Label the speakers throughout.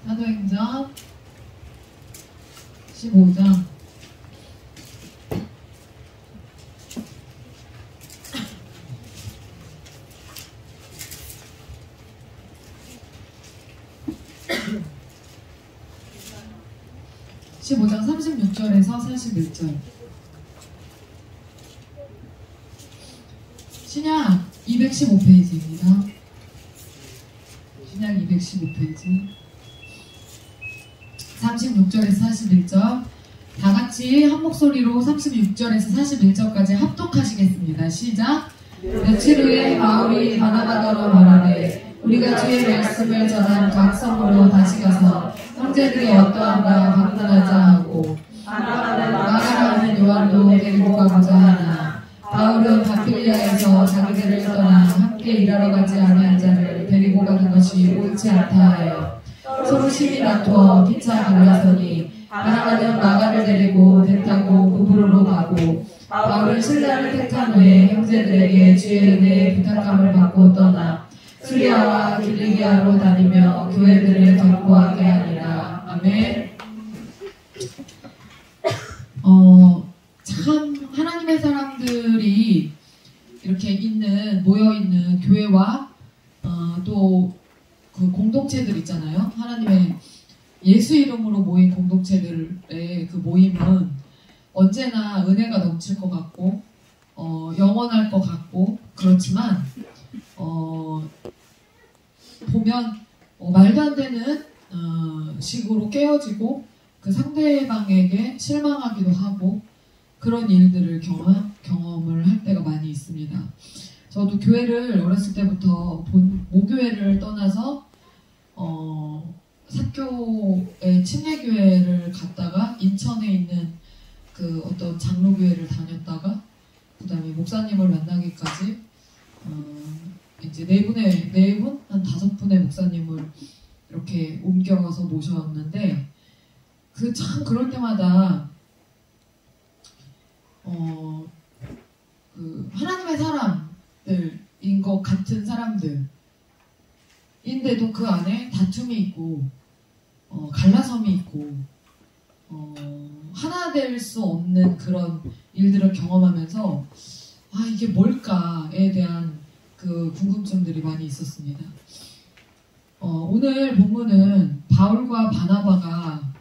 Speaker 1: 사도행전 15장 15장 36절에서 41절. 신약 215페이지입니다. 신약 215페이지 36절에서 41절. 다같이 한 목소리로 36절에서 41절까지 합독하시겠습니다. 시작. 며칠 후에 바울이 바나바더러 말하되 우리가 주의 말씀을 전한 각 성으로 다시 가서 형제들이 어떠한가 방문하자 하고 마가라는 요한도 데리고 가고자 하나 바울은 바필리아에서 자기들을 떠나 함께 일하러 가지 아니한 자를 데리고 가는 것이 옳지 않다 하여 서로 심히 다투어 피차 갈라서니 바나바는 마가를 데리고 배 타고 구브로로 가고 바울은 신라를 택한 후에 형제들에게 주의 은혜의 부탁함을 받고 떠나 수리아와 길리기아로 다니며 교회들을 견고하게 하니라. 아멘. 참 하나님의 사람들이 이렇게 모여있는 교회와 또 그 공동체들 있잖아요. 하나님의 예수 이름으로 모인 공동체들의 그 모임은 언제나 은혜가 넘칠 것 같고 영원할 것 같고 그렇지만 보면 말도 안 되는 식으로 깨어지고 그 상대방에게 실망하기도 하고 그런 일들을 경험을 할 때가 많이 있습니다. 저도 교회를 어렸을 때부터 모교회를 떠나서 사교의 침례교회를 갔다가 인천에 있는 그 어떤 장로교회를 다녔다가 그 다음에 목사님을 만나기까지 이제 네 분? 한 5분의 목사님을 이렇게 옮겨가서 모셨는데 그럴 때마다 그 하나님의 사람들인 것 같은 사람들인데도 그 안에 다툼이 있고 갈라섬이 있고 하나 될 수 없는 그런 일들을 경험하면서 이게 뭘까에 대한 그 궁금증들이 많이 있었습니다. 오늘 본문은 바울과 바나바가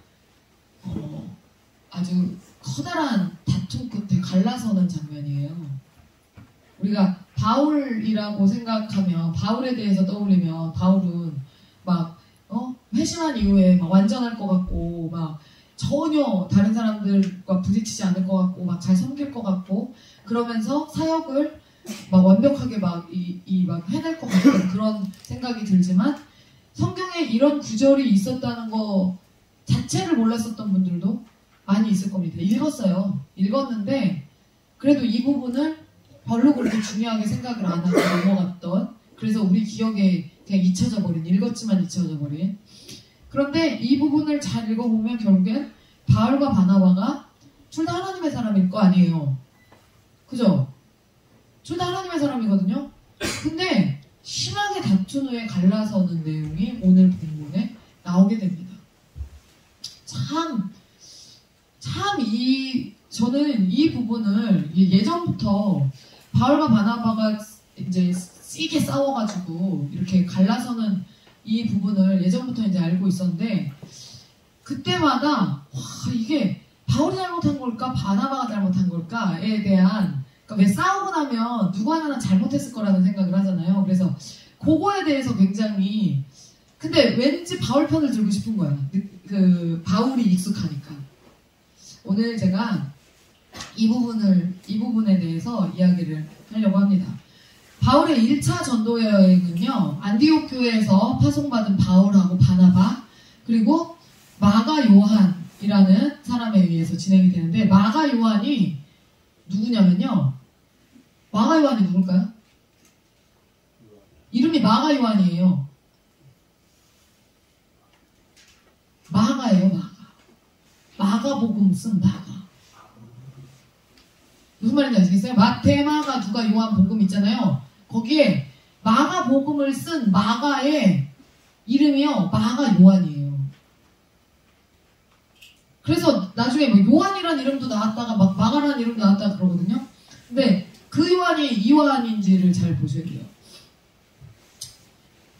Speaker 1: 아주 커다란 다툼 끝에 갈라서는 장면이에요. 우리가 바울이라고 생각하면 바울에 대해서 떠올리면 바울은 막 회심한 이후에 막 완전할 것 같고 막 전혀 다른 사람들과 부딪히지 않을 것 같고 막 잘 섬길 것 같고 그러면서 사역을 막 완벽하게 막 해낼 것 같은 그런 생각이 들지만 성경에 이런 구절이 있었다는 거 자체를 몰랐었던 분들도 많이 있을 겁니다. 읽었는데 그래도 이 부분을 별로 그렇게 중요하게 생각을 안 하고 넘어갔던 그래서 우리 기억에 그냥 읽었지만 잊혀져 버린 그런데 이 부분을 잘 읽어보면 결국엔 바울과 바나바가 둘 다 하나님의 사람일 거 아니에요. 그죠? 둘 다 하나님의 사람이거든요. 근데 심하게 다툰 후에 갈라서는 내용이 오늘 본문에 나오게 됩니다. 저는 이 부분을 예전부터 바울과 바나바가 이제 세게 싸워가지고 이렇게 갈라서는 이 부분을 예전부터 이제 알고 있었는데 그때마다 이게 바울이 잘못한 걸까 바나바가 잘못한 걸까에 대한 그러니까 왜 싸우고 나면 누구 하나는 잘못했을 거라는 생각을 하잖아요. 그래서 그거에 대해서 굉장히 근데 왠지 바울 편을 들고 싶은 거야. 그 바울이 익숙하니까. 오늘 제가 이 부분에 대해서 이야기를 하려고 합니다. 바울의 1차 전도 여행은요, 안디옥 교회에서 파송받은 바울하고 바나바, 그리고 마가 요한이라는 사람에 의해서 진행이 되는데, 마가 요한이 누구냐면요, 마가 요한이 누굴까요? 이름이 마가 요한이에요. 마가예요, 마가. 마가복음 쓴 마가. 무슨 말인지 아시겠어요? 마태, 마가, 누가, 요한 복음 있잖아요. 거기에 마가복음을 쓴 마가의 이름이요, 마가 요한이에요. 그래서 나중에 뭐 요한이란 이름도 나왔다가 막 마가라는 이름도 나왔다가 그러거든요. 근데 그 요한이 이 요한인지를 잘 보셔야 돼요.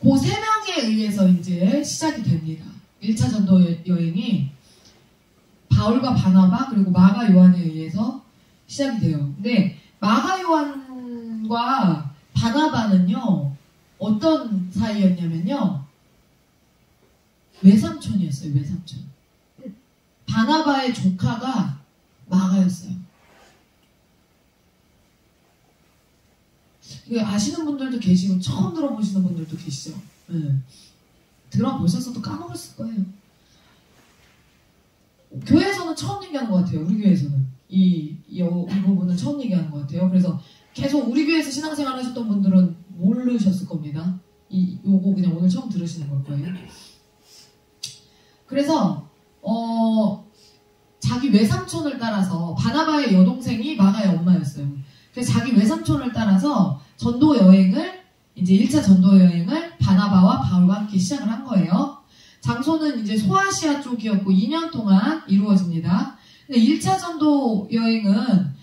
Speaker 1: 그 세 명에 의해서 이제 시작이 됩니다. 1차 전도 여행이 바울과 바나바 그리고 마가 요한에 의해서 시작이 돼요. 근데 마가 요한과 바나바는요 어떤 사이였냐면요 외삼촌이었어요. 외삼촌. 바나바의 조카가 마가였어요. 아시는 분들도 계시고 처음 들어보시는 분들도 계시죠. 네. 들어보셨어도 까먹었을 거예요. 교회에서는 처음 얘기하는 것 같아요. 우리 교회에서는 이 부분은 처음 얘기하는 것 같아요. 그래서 계속 우리 교회에서 신앙생활 하셨던 분들은 모르셨을 겁니다. 요거 그냥 오늘 처음 들으시는 걸 거예요. 그래서 자기 외삼촌을 따라서 바나바의 여동생이 마가의 엄마였어요. 그래서 자기 외삼촌을 따라서 전도 여행을 이제 1차 전도 여행을 바나바와 바울과 함께 시작을 한 거예요. 장소는 이제 소아시아 쪽이었고 2년 동안 이루어집니다. 근데 1차 전도 여행은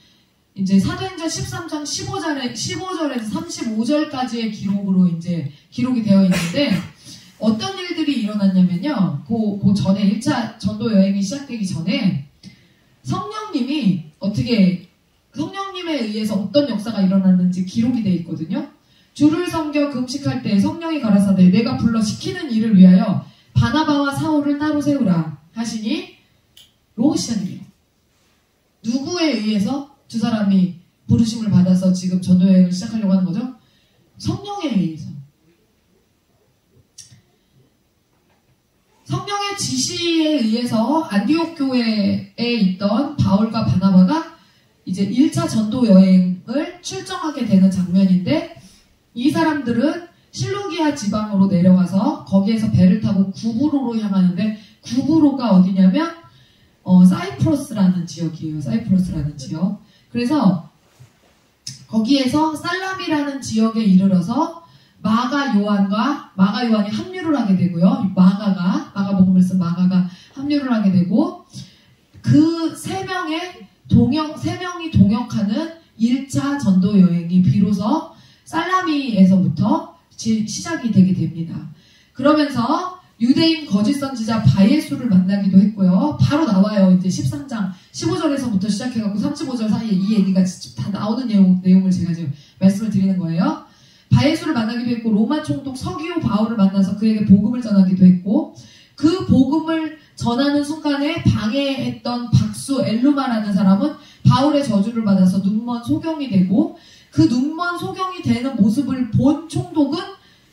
Speaker 1: 이제 사도행전 13장 15절에서 35절까지의 기록으로 이제 기록이 되어 있는데 어떤 일들이 일어났냐면요. 그 전에 1차 전도 여행이 시작되기 전에 성령님에 의해서 어떤 역사가 일어났는지 기록이 되어 있거든요. 주를 섬겨 금식할 때 성령이 가라사대 내가 불러 시키는 일을 위하여 바나바와 사울을 따로 세우라 하시니 로 시작이에요. 누구에 의해서 두 사람이 부르심을 받아서 지금 전도여행을 시작하려고 하는 거죠? 성령에 의해서. 성령의 지시에 의해서 안디옥 교회에 있던 바울과 바나바가 이제 1차 전도 여행을 출정하게 되는 장면인데 이 사람들은 실루기아 지방으로 내려가서 거기에서 배를 타고 구브로로 향하는데 구브로가 어디냐면 사이프러스라는 지역이에요. 사이프러스라는 지역. 그래서 거기에서 살람이라는 지역에 이르러서 마가 요한이 합류를 하게 되고요. 마가복음을 쓴 마가가 합류를 하게 되고 그 세 명이 동역하는 1차 전도 여행이 비로소 살라미에서부터 시작이 되게 됩니다. 그러면서 유대인 거짓 선지자 바예수를 만나기도 했고요. 바로 나와요. 이제 13장 15절에서부터 시작해갖고 35절 사이에 이 얘기가 다 나오는 내용을 제가 지금 말씀을 드리는 거예요. 바예수를 만나기도 했고 로마 총독 서기오 바울을 만나서 그에게 복음을 전하기도 했고 그 복음을 전하는 순간에 방해했던 박수 엘루마라는 사람은 바울의 저주를 받아서 눈먼 소경이 되고 그 눈먼 소경이 되는 모습을 본 총독은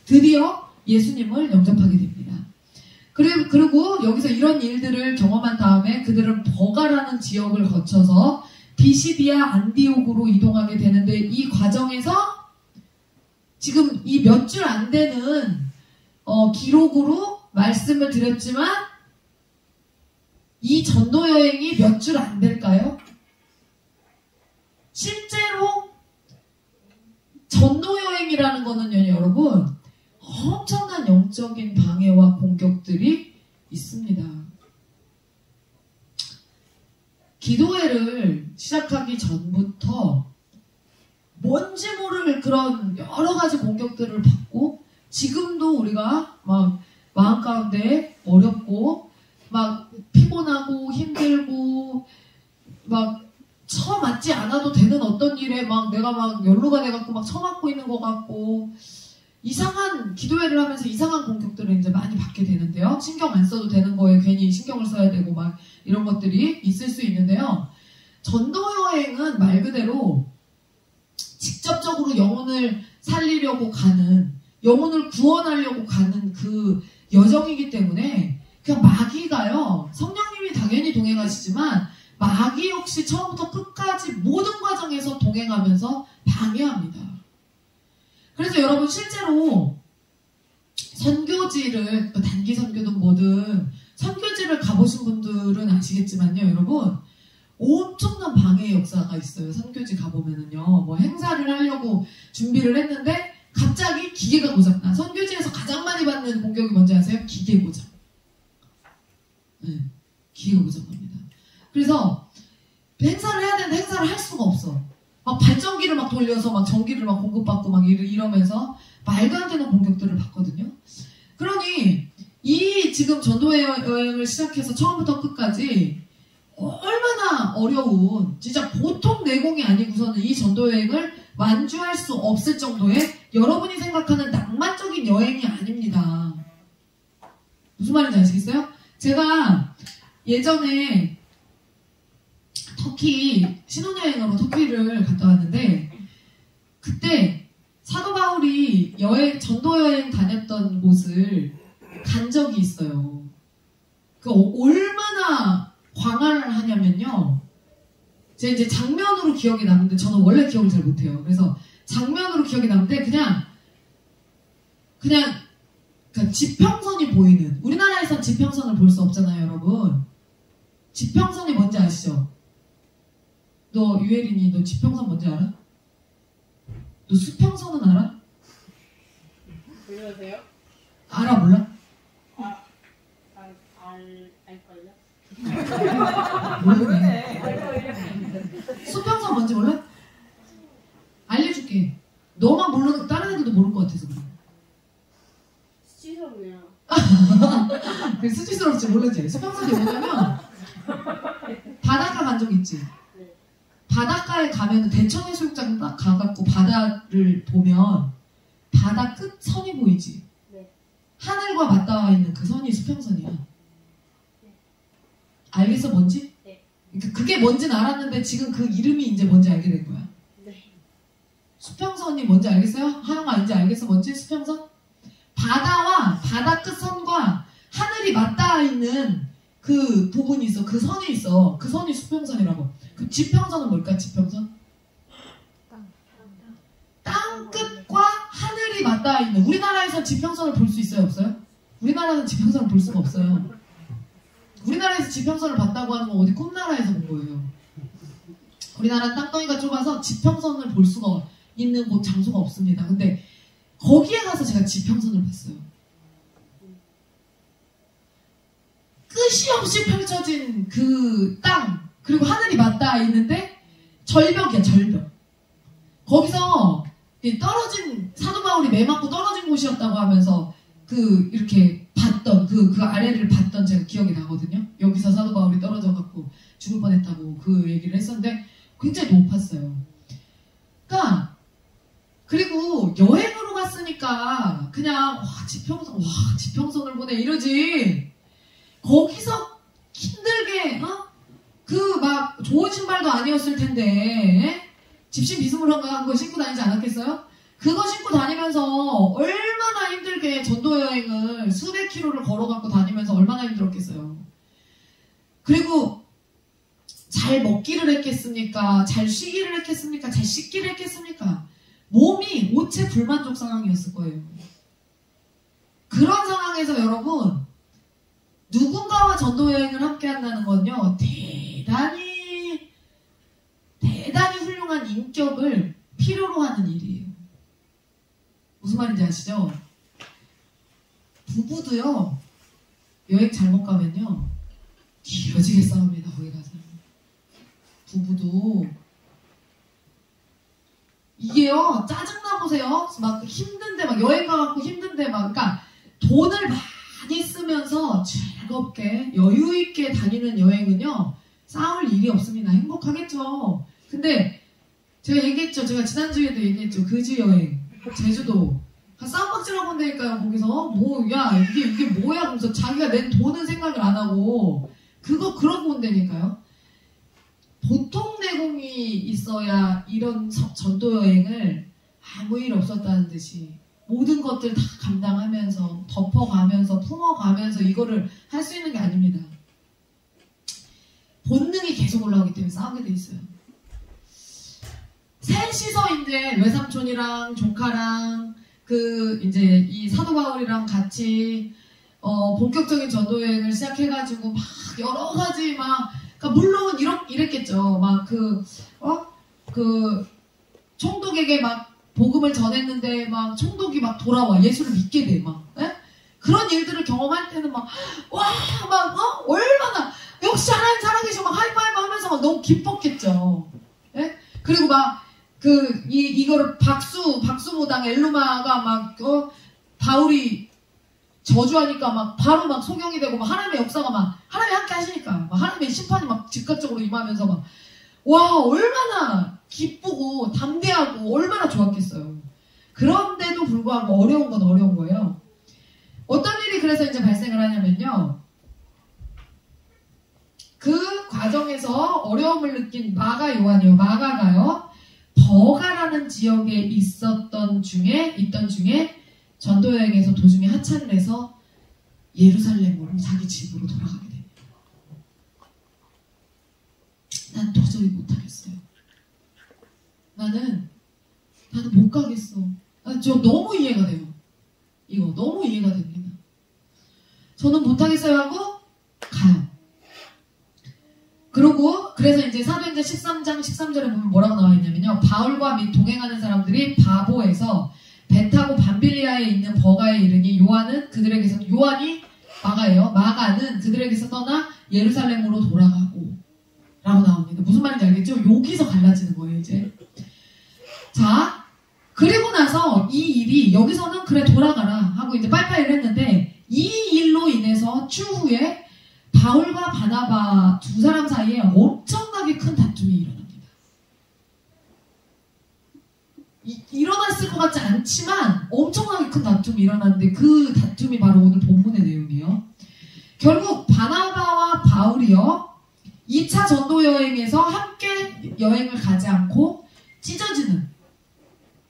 Speaker 1: 드디어 예수님을 영접하게 됩니다. 그리고 여기서 이런 일들을 경험한 다음에 그들은 버가라는 지역을 거쳐서 비시디아 안디옥으로 이동하게 되는데 이 과정에서 지금 이 몇 줄 안 되는 기록으로 말씀을 드렸지만 이 전도 여행이 몇 줄 안 될까요? 실제로 전도 여행이라는 거는요, 여러분 엄청난 영적인 방해와 공격들이 있습니다. 기도회를 시작하기 전부터 뭔지 모를 그런 여러 가지 공격들을 받고 지금도 우리가 막 마음 가운데 어렵고 막 피곤하고 힘들고 막 처맞지 않아도 되는 어떤 일에 막 내가 막 연루가 돼갖고 막 처맞고 있는 것 같고 이상한 기도회를 하면서 이상한 공격들을 이제 많이 받게 되는데요. 신경 안 써도 되는 거에 괜히 신경을 써야 되고 막 이런 것들이 있을 수 있는데요. 전도 여행은 말 그대로 직접적으로 영혼을 살리려고 가는, 영혼을 구원하려고 가는 그 여정이기 때문에 그냥 마귀가요, 성령님이 당연히 동행하시지만 마귀 역시 처음부터 끝까지 모든 과정에서 동행하면서 방해합니다. 그래서 여러분 실제로 선교지를 단기 선교든 뭐든 선교지를 가보신 분들은 아시겠지만요, 여러분 엄청난 방해의 역사가 있어요. 선교지 가보면은요, 뭐 행사를 하려고 준비를 했는데 갑자기 기계가 고장나. 선교지에서 가장 많이 받는 공격이 뭔지 아세요? 기계 고장. 네, 기계가 고장납니다. 그래서 행사를 해야 되는데 행사를 할 수가 없어. 막 발전기를 막 돌려서 막 전기를 막 공급받고 막 이러면서 말도 안 되는 공격들을 받거든요. 그러니 이 지금 전도 여행을 시작해서 처음부터 끝까지 얼마나 어려운, 진짜 보통 내공이 아니고서는 이 전도 여행을 완주할 수 없을 정도의 여러분이 생각하는 낭만적인 여행이 아닙니다. 무슨 말인지 아시겠어요? 제가 예전에 터키 신혼여행으로 터키를 갔다 왔는데, 그때 사도 바울이 전도 여행 다녔던 곳을 간 적이 있어요. 그 얼마나 광활을 하냐면요. 제 이제 장면으로 기억이 남는데, 저는 원래 기억을 잘 못해요. 그래서 장면으로 기억이 남는데 그냥 지평선이 보이는, 우리나라에선 지평선을 볼 수 없잖아요, 여러분. 지평선이 뭔지 아시죠? 너 유혜린이 너 지평선 뭔지 알아? 너 수평선은 알아?
Speaker 2: 몰라세요?
Speaker 1: 알아 몰라?
Speaker 2: 알걸요?
Speaker 1: 모르네. 수평선 뭔지 몰라? 알려줄게. 너만 모르는, 다른 애들도 모를 것 같아서 그래.
Speaker 2: 수치스럽네요.
Speaker 1: 그 수치스럽지, 모르지? 수평선이 뭐냐면 바닷가 간 적 있지?
Speaker 2: 네.
Speaker 1: 바닷가에 가면 대천해수욕장 딱 가갖고 바다를 보면 바다 끝 선이 보이지?
Speaker 2: 네.
Speaker 1: 하늘과 맞닿아 있는 그 선이 수평선이야. 알겠어, 뭔지?
Speaker 2: 네.
Speaker 1: 그게 뭔지는 알았는데 지금 그 이름이 이제 뭔지 알게 된 거야.
Speaker 2: 네.
Speaker 1: 수평선이 뭔지 알겠어요? 하영아 이제 알겠어, 뭔지? 수평선? 바다와 바다 끝선과 하늘이 맞닿아 있는 그 부분이 있어. 그 선이 있어. 그 선이 수평선이라고. 그 지평선은 뭘까? 지평선? 땅 끝과 하늘이 맞닿아 있는. 우리나라에서 지평선을 볼 수 있어요, 없어요? 우리나라는 지평선을 볼 수가 없어요. 우리나라에서 지평선을 봤다고 하는 건 어디 꿈나라에서 본 거예요. 우리나라는 땅덩이가 좁아서 지평선을 볼 수가 있는 곳, 장소가 없습니다. 근데 거기에 가서 제가 지평선을 봤어요. 끝이 없이 펼쳐진 그 땅, 그리고 하늘이 맞닿아 있는데 절벽이야, 절벽. 거기서 떨어진, 사도 바울이 매 맞고 떨어진 곳이었다고 하면서 이렇게 봤던, 그 아래를 봤던 제가 기억이 나거든요. 여기서 사도 바울이 떨어져갖고 죽을 뻔했다고 그 얘기를 했었는데 굉장히 높았어요. 그러니까, 그리고 여행으로 갔으니까 그냥 지평선을 보내 이러지. 거기서 힘들게 막 좋은 신발도 아니었을 텐데 집신 비스무리한 거 신고 다니지 않았겠어요? 그거 신고 다니면서 얼마나 힘들게 전도 여행을 수백 킬로를 걸어갖고 다니면서 얼마나 힘들었겠어요. 그리고 잘 먹기를 했겠습니까? 잘 쉬기를 했겠습니까? 잘 씻기를 했겠습니까? 몸이 오체 불만족 상황이었을 거예요. 그런 상황에서 여러분, 누군가와 전도 여행을 함께 한다는 건요, 대단히 훌륭한 인격을 필요로 하는 일이에요. 무슨 말인지 아시죠? 부부도요, 여행 잘못 가면요, 길어지게 싸웁니다, 거기 가서. 부부도. 이게요, 짜증나 보세요. 막 힘든데, 막 여행 가갖고 힘든데, 막, 그러니까 돈을 많이 쓰면서 즐겁게, 여유있게 다니는 여행은요, 싸울 일이 없습니다. 행복하겠죠. 근데, 제가 얘기했죠. 제가 지난주에도 얘기했죠. 그지 여행. 제주도. 싸움박질하고 온다니까요, 거기서. 이게 뭐야? 하면서 자기가 낸 돈은 생각을 안 하고, 그러고 온다니까요. 보통 내공이 있어야 이런 전도 여행을 아무 일 없었다는 듯이 모든 것들 다 감당하면서 덮어가면서 품어가면서 이거를 할 수 있는 게 아닙니다. 본능이 계속 올라오기 때문에 싸우게 돼 있어요. 셋이서 이제 외삼촌이랑 조카랑 이제 이 사도 바울이랑 같이 본격적인 전도 여행을 시작해가지고 막 여러 가지 그러니까 물론 이랬겠죠. 총독에게 막 복음을 전했는데 막 총독이 막 돌아와 예수를 믿게 돼 그런 일들을 경험할 때는 얼마나 역시 하나님 살아계셔 하이파이브 너무 기뻤겠죠. 예? 그리고 막 이거를 박수무당 엘루마가 막 바울이 저주하니까 막 바로 막 소경이 되고 막 하나님의 역사가 막 하나님이 함께 하시니까 막 하나님의 심판이 막 즉각적으로 임하면서 막 와 얼마나 기쁘고 담대하고 얼마나 좋았겠어요. 그런데도 불구하고 어려운 건 어려운 거예요. 어떤 일이 그래서 이제 발생을 하냐면요. 그 과정에서 어려움을 느낀 마가가요. 버가라는 지역에 있던 중에 전도 여행에서 도중에 하차를 해서 예루살렘으로 자기 집으로 돌아가게 됩니다. 난 도저히 못하겠어요. 나는 못 가겠어. 저 너무 이해가 돼요. 이거 너무 이해가 됩니다. 저는 못하겠어요 하고 가요. 그래서 이제 사도행전 13장 13절에 보면 뭐라고 나와 있냐면요. 바울과 및 동행하는 사람들이 바보에서 배 타고 밤빌리아에 있는 버가에 이르니 요한이 마가는 그들에게서 떠나 예루살렘으로 돌아가고 라고 나옵니다. 무슨 말인지 알겠죠? 여기서 갈라지는 거예요, 이제. 자, 그리고 나서 이 일이 여기서는 그래 돌아가라 하고 이제 빨리빨리 했는데 이 일로 인해서 추후에 바울과 바나바 두 사람 사이에 엄청나게 큰 다툼이 일어납니다. 일어났을 것 같지 않지만 엄청나게 큰 다툼이 일어났는데 그 다툼이 바로 오늘 본문의 내용이에요. 결국 바나바와 바울이요 2차 전도 여행에서 함께 여행을 가지 않고 찢어지는,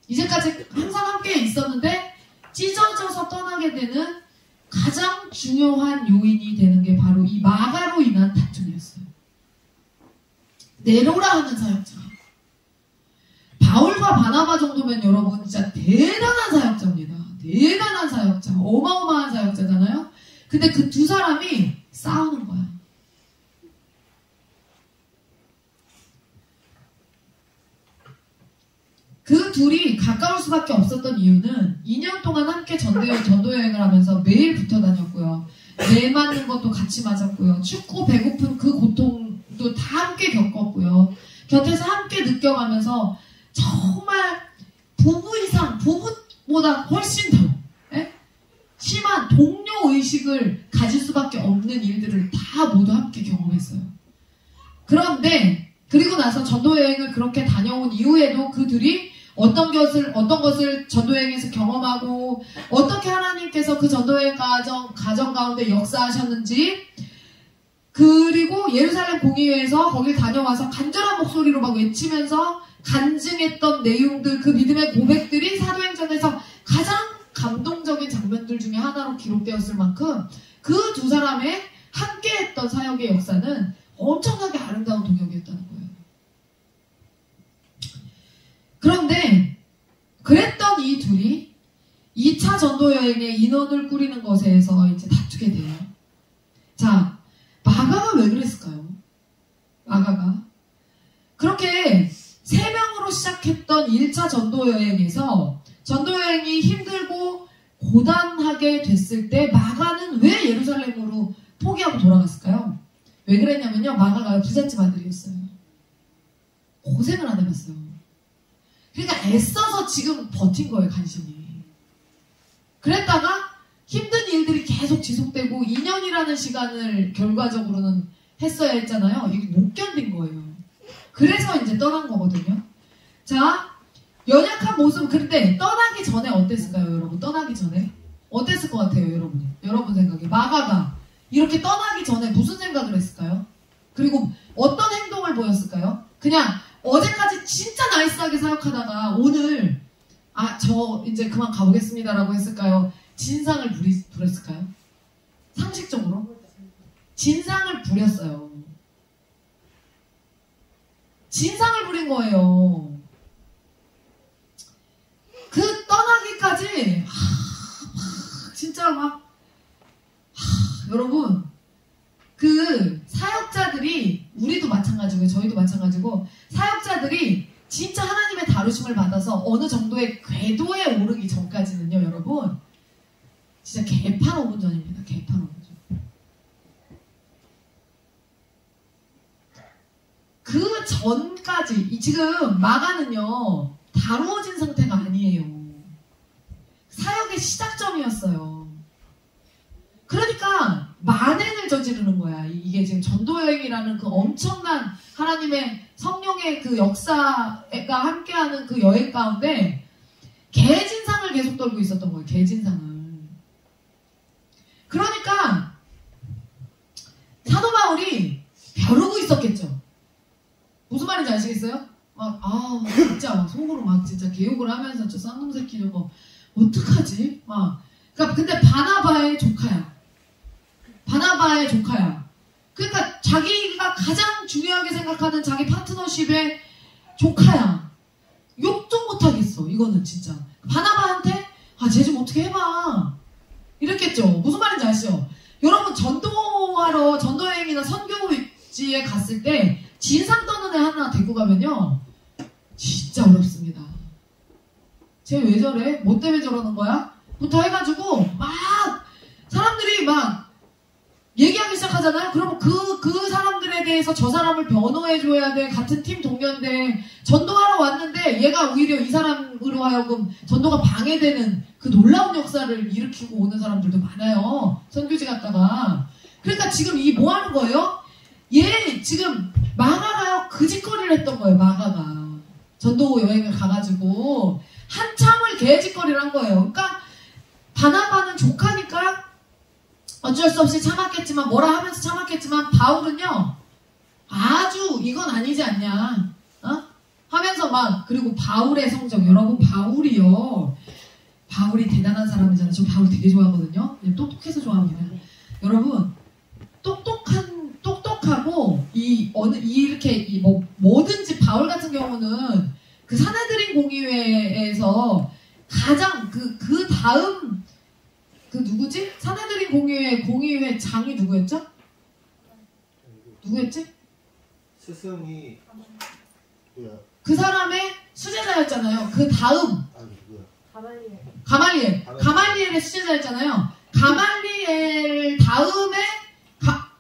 Speaker 1: 이제까지 항상 함께 있었는데 찢어져서 떠나게 되는 가장 중요한 요인이 되는 게 바로 이 마가로 인한 다툼이었어요. 네로라 하는 사역자. 바울과 바나바 정도면 여러분 진짜 대단한 사역자입니다. 대단한 사역자. 어마어마한 사역자잖아요. 근데 그 두 사람이 싸우는 거야. 그 둘이 가까울 수밖에 없었던 이유는 2년 동안 함께 전도 여행을 하면서 매일 붙어 다녔고요. 매 맞는 것도 같이 맞았고요. 춥고 배고픈 그 고통도 다 함께 겪었고요. 곁에서 함께 느껴가면서 정말 부부 이상, 부부보다 훨씬 더 심한 동료 의식을 가질 수밖에 없는 일들을 다 모두 함께 경험했어요. 그런데 그리고 나서 전도 여행을 그렇게 다녀온 이후에도 그 둘이 어떤 것을 전도여행에서 경험하고 어떻게 하나님께서 그 전도여행 가정 가운데 역사하셨는지, 그리고 예루살렘 공의회에서 거길 다녀와서 간절한 목소리로 막 외치면서 간증했던 내용들, 그 믿음의 고백들이 사도행전에서 가장 감동적인 장면들 중에 하나로 기록되었을 만큼 그 두 사람의 함께했던 사역의 역사는 엄청나게 아름다운 동역이었다는 거예요. 그런데 그랬던 이 둘이 2차 전도 여행의 인원을 꾸리는 것에서 이제 다투게 돼요. 자, 마가가 왜 그랬을까요? 마가가 그렇게 3명으로 시작했던 1차 전도 여행에서 전도 여행이 힘들고 고단하게 됐을 때 마가는 왜 예루살렘으로 포기하고 돌아갔을까요? 왜 그랬냐면요, 마가가 부잣집 아들이었어요. 고생을 안 해봤어요. 그러니까 애써서 지금 버틴 거예요, 간신히. 그랬다가 힘든 일들이 계속 지속되고 2년이라는 시간을 결과적으로는 했어야 했잖아요. 이게 못 견딘 거예요. 그래서 이제 떠난 거거든요. 자, 연약한 모습. 그런데 떠나기 전에 어땠을까요, 여러분? 떠나기 전에 어땠을 것 같아요, 여러분이? 여러분 생각에 마가가 이렇게 떠나기 전에 무슨 생각을 했을까요? 그리고 어떤 행동을 보였을까요? 그냥 어제까지 진짜 나이스하게 사역하다가 오늘 저 이제 그만 가보겠습니다라고 했을까요? 진상을 부렸을까요? 상식적으로? 진상을 부렸어요. 진상을 부린 거예요. 그 떠나기까지 진짜 여러분, 그 사역자들이, 우리도 마찬가지고 저희도 마찬가지고, 사역자들이 진짜 하나님의 다루심을 받아서 어느 정도의 궤도에 오르기 전까지는요, 여러분 진짜 개판 5분 전입니다. 개판 5분 전. 그 전까지 지금 마가는요 다루어진 상태가 아니에요. 사역의 시작점이었어요. 그러니까 만행을 저지르는 거야. 이게 지금 전도여행이라는 그 엄청난 하나님의 성령의 그 역사가 함께하는 그 여행 가운데 개진상을 계속 떨고 있었던 거예요. 개진상을. 그러니까 사도 바울이 벼르고 있었겠죠. 무슨 말인지 아시겠어요? 진짜 막 속으로 막 진짜 개욕을 하면서 저 쌍놈 새끼 저거 어떡하지? 그러니까 근데 바나바의 조카야. 그러니까 자기가 가장 중요하게 생각하는 자기 파트너십의 조카야. 욕도 못하겠어. 이거는 진짜. 바나바한테 쟤 좀 어떻게 해봐. 이랬겠죠. 무슨 말인지 아시죠? 여러분 전도여행이나 선교지에 갔을 때 진상 떠는 애 하나 데리고 가면요. 진짜 어렵습니다. 쟤 왜 저래? 뭐 때문에 저러는 거야? 부터 해가지고 사람들이 얘기하기 시작하잖아요. 그러면 그 사람들에 대해서 저 사람을 변호해줘야 돼. 같은 팀 동료인데 전도하러 왔는데 얘가 오히려 이 사람으로 하여금 전도가 방해되는 그 놀라운 역사를 일으키고 오는 사람들도 많아요. 선교지 갔다가. 그러니까 지금 이 뭐 하는 거예요? 얘 지금 마가가요 그 짓거리를 했던 거예요. 마가가 전도 여행을 가가지고 한참을 개짓거리를 한 거예요. 그러니까 바나바는 조카니까 어쩔 수 없이 참았겠지만 뭐라 하면서 참았겠지만 바울은요 아주 이건 아니지 않냐 하면서 그리고 바울의 성적 여러분 바울이 대단한 사람이잖아요. 저 바울 되게 좋아하거든요. 똑똑해서 좋아합니다. 여러분 똑똑하고 이렇게 뭐든지 바울 같은 경우는 그 사내들인 공의회에서 가장 그 다음 누구지? 사내들인 공의회 장이 누구였죠? 누구였지?
Speaker 2: 스승이
Speaker 1: 그 사람의 수제자였잖아요. 그 다음 가말리엘의 수제자였잖아요. 가말리엘 다음에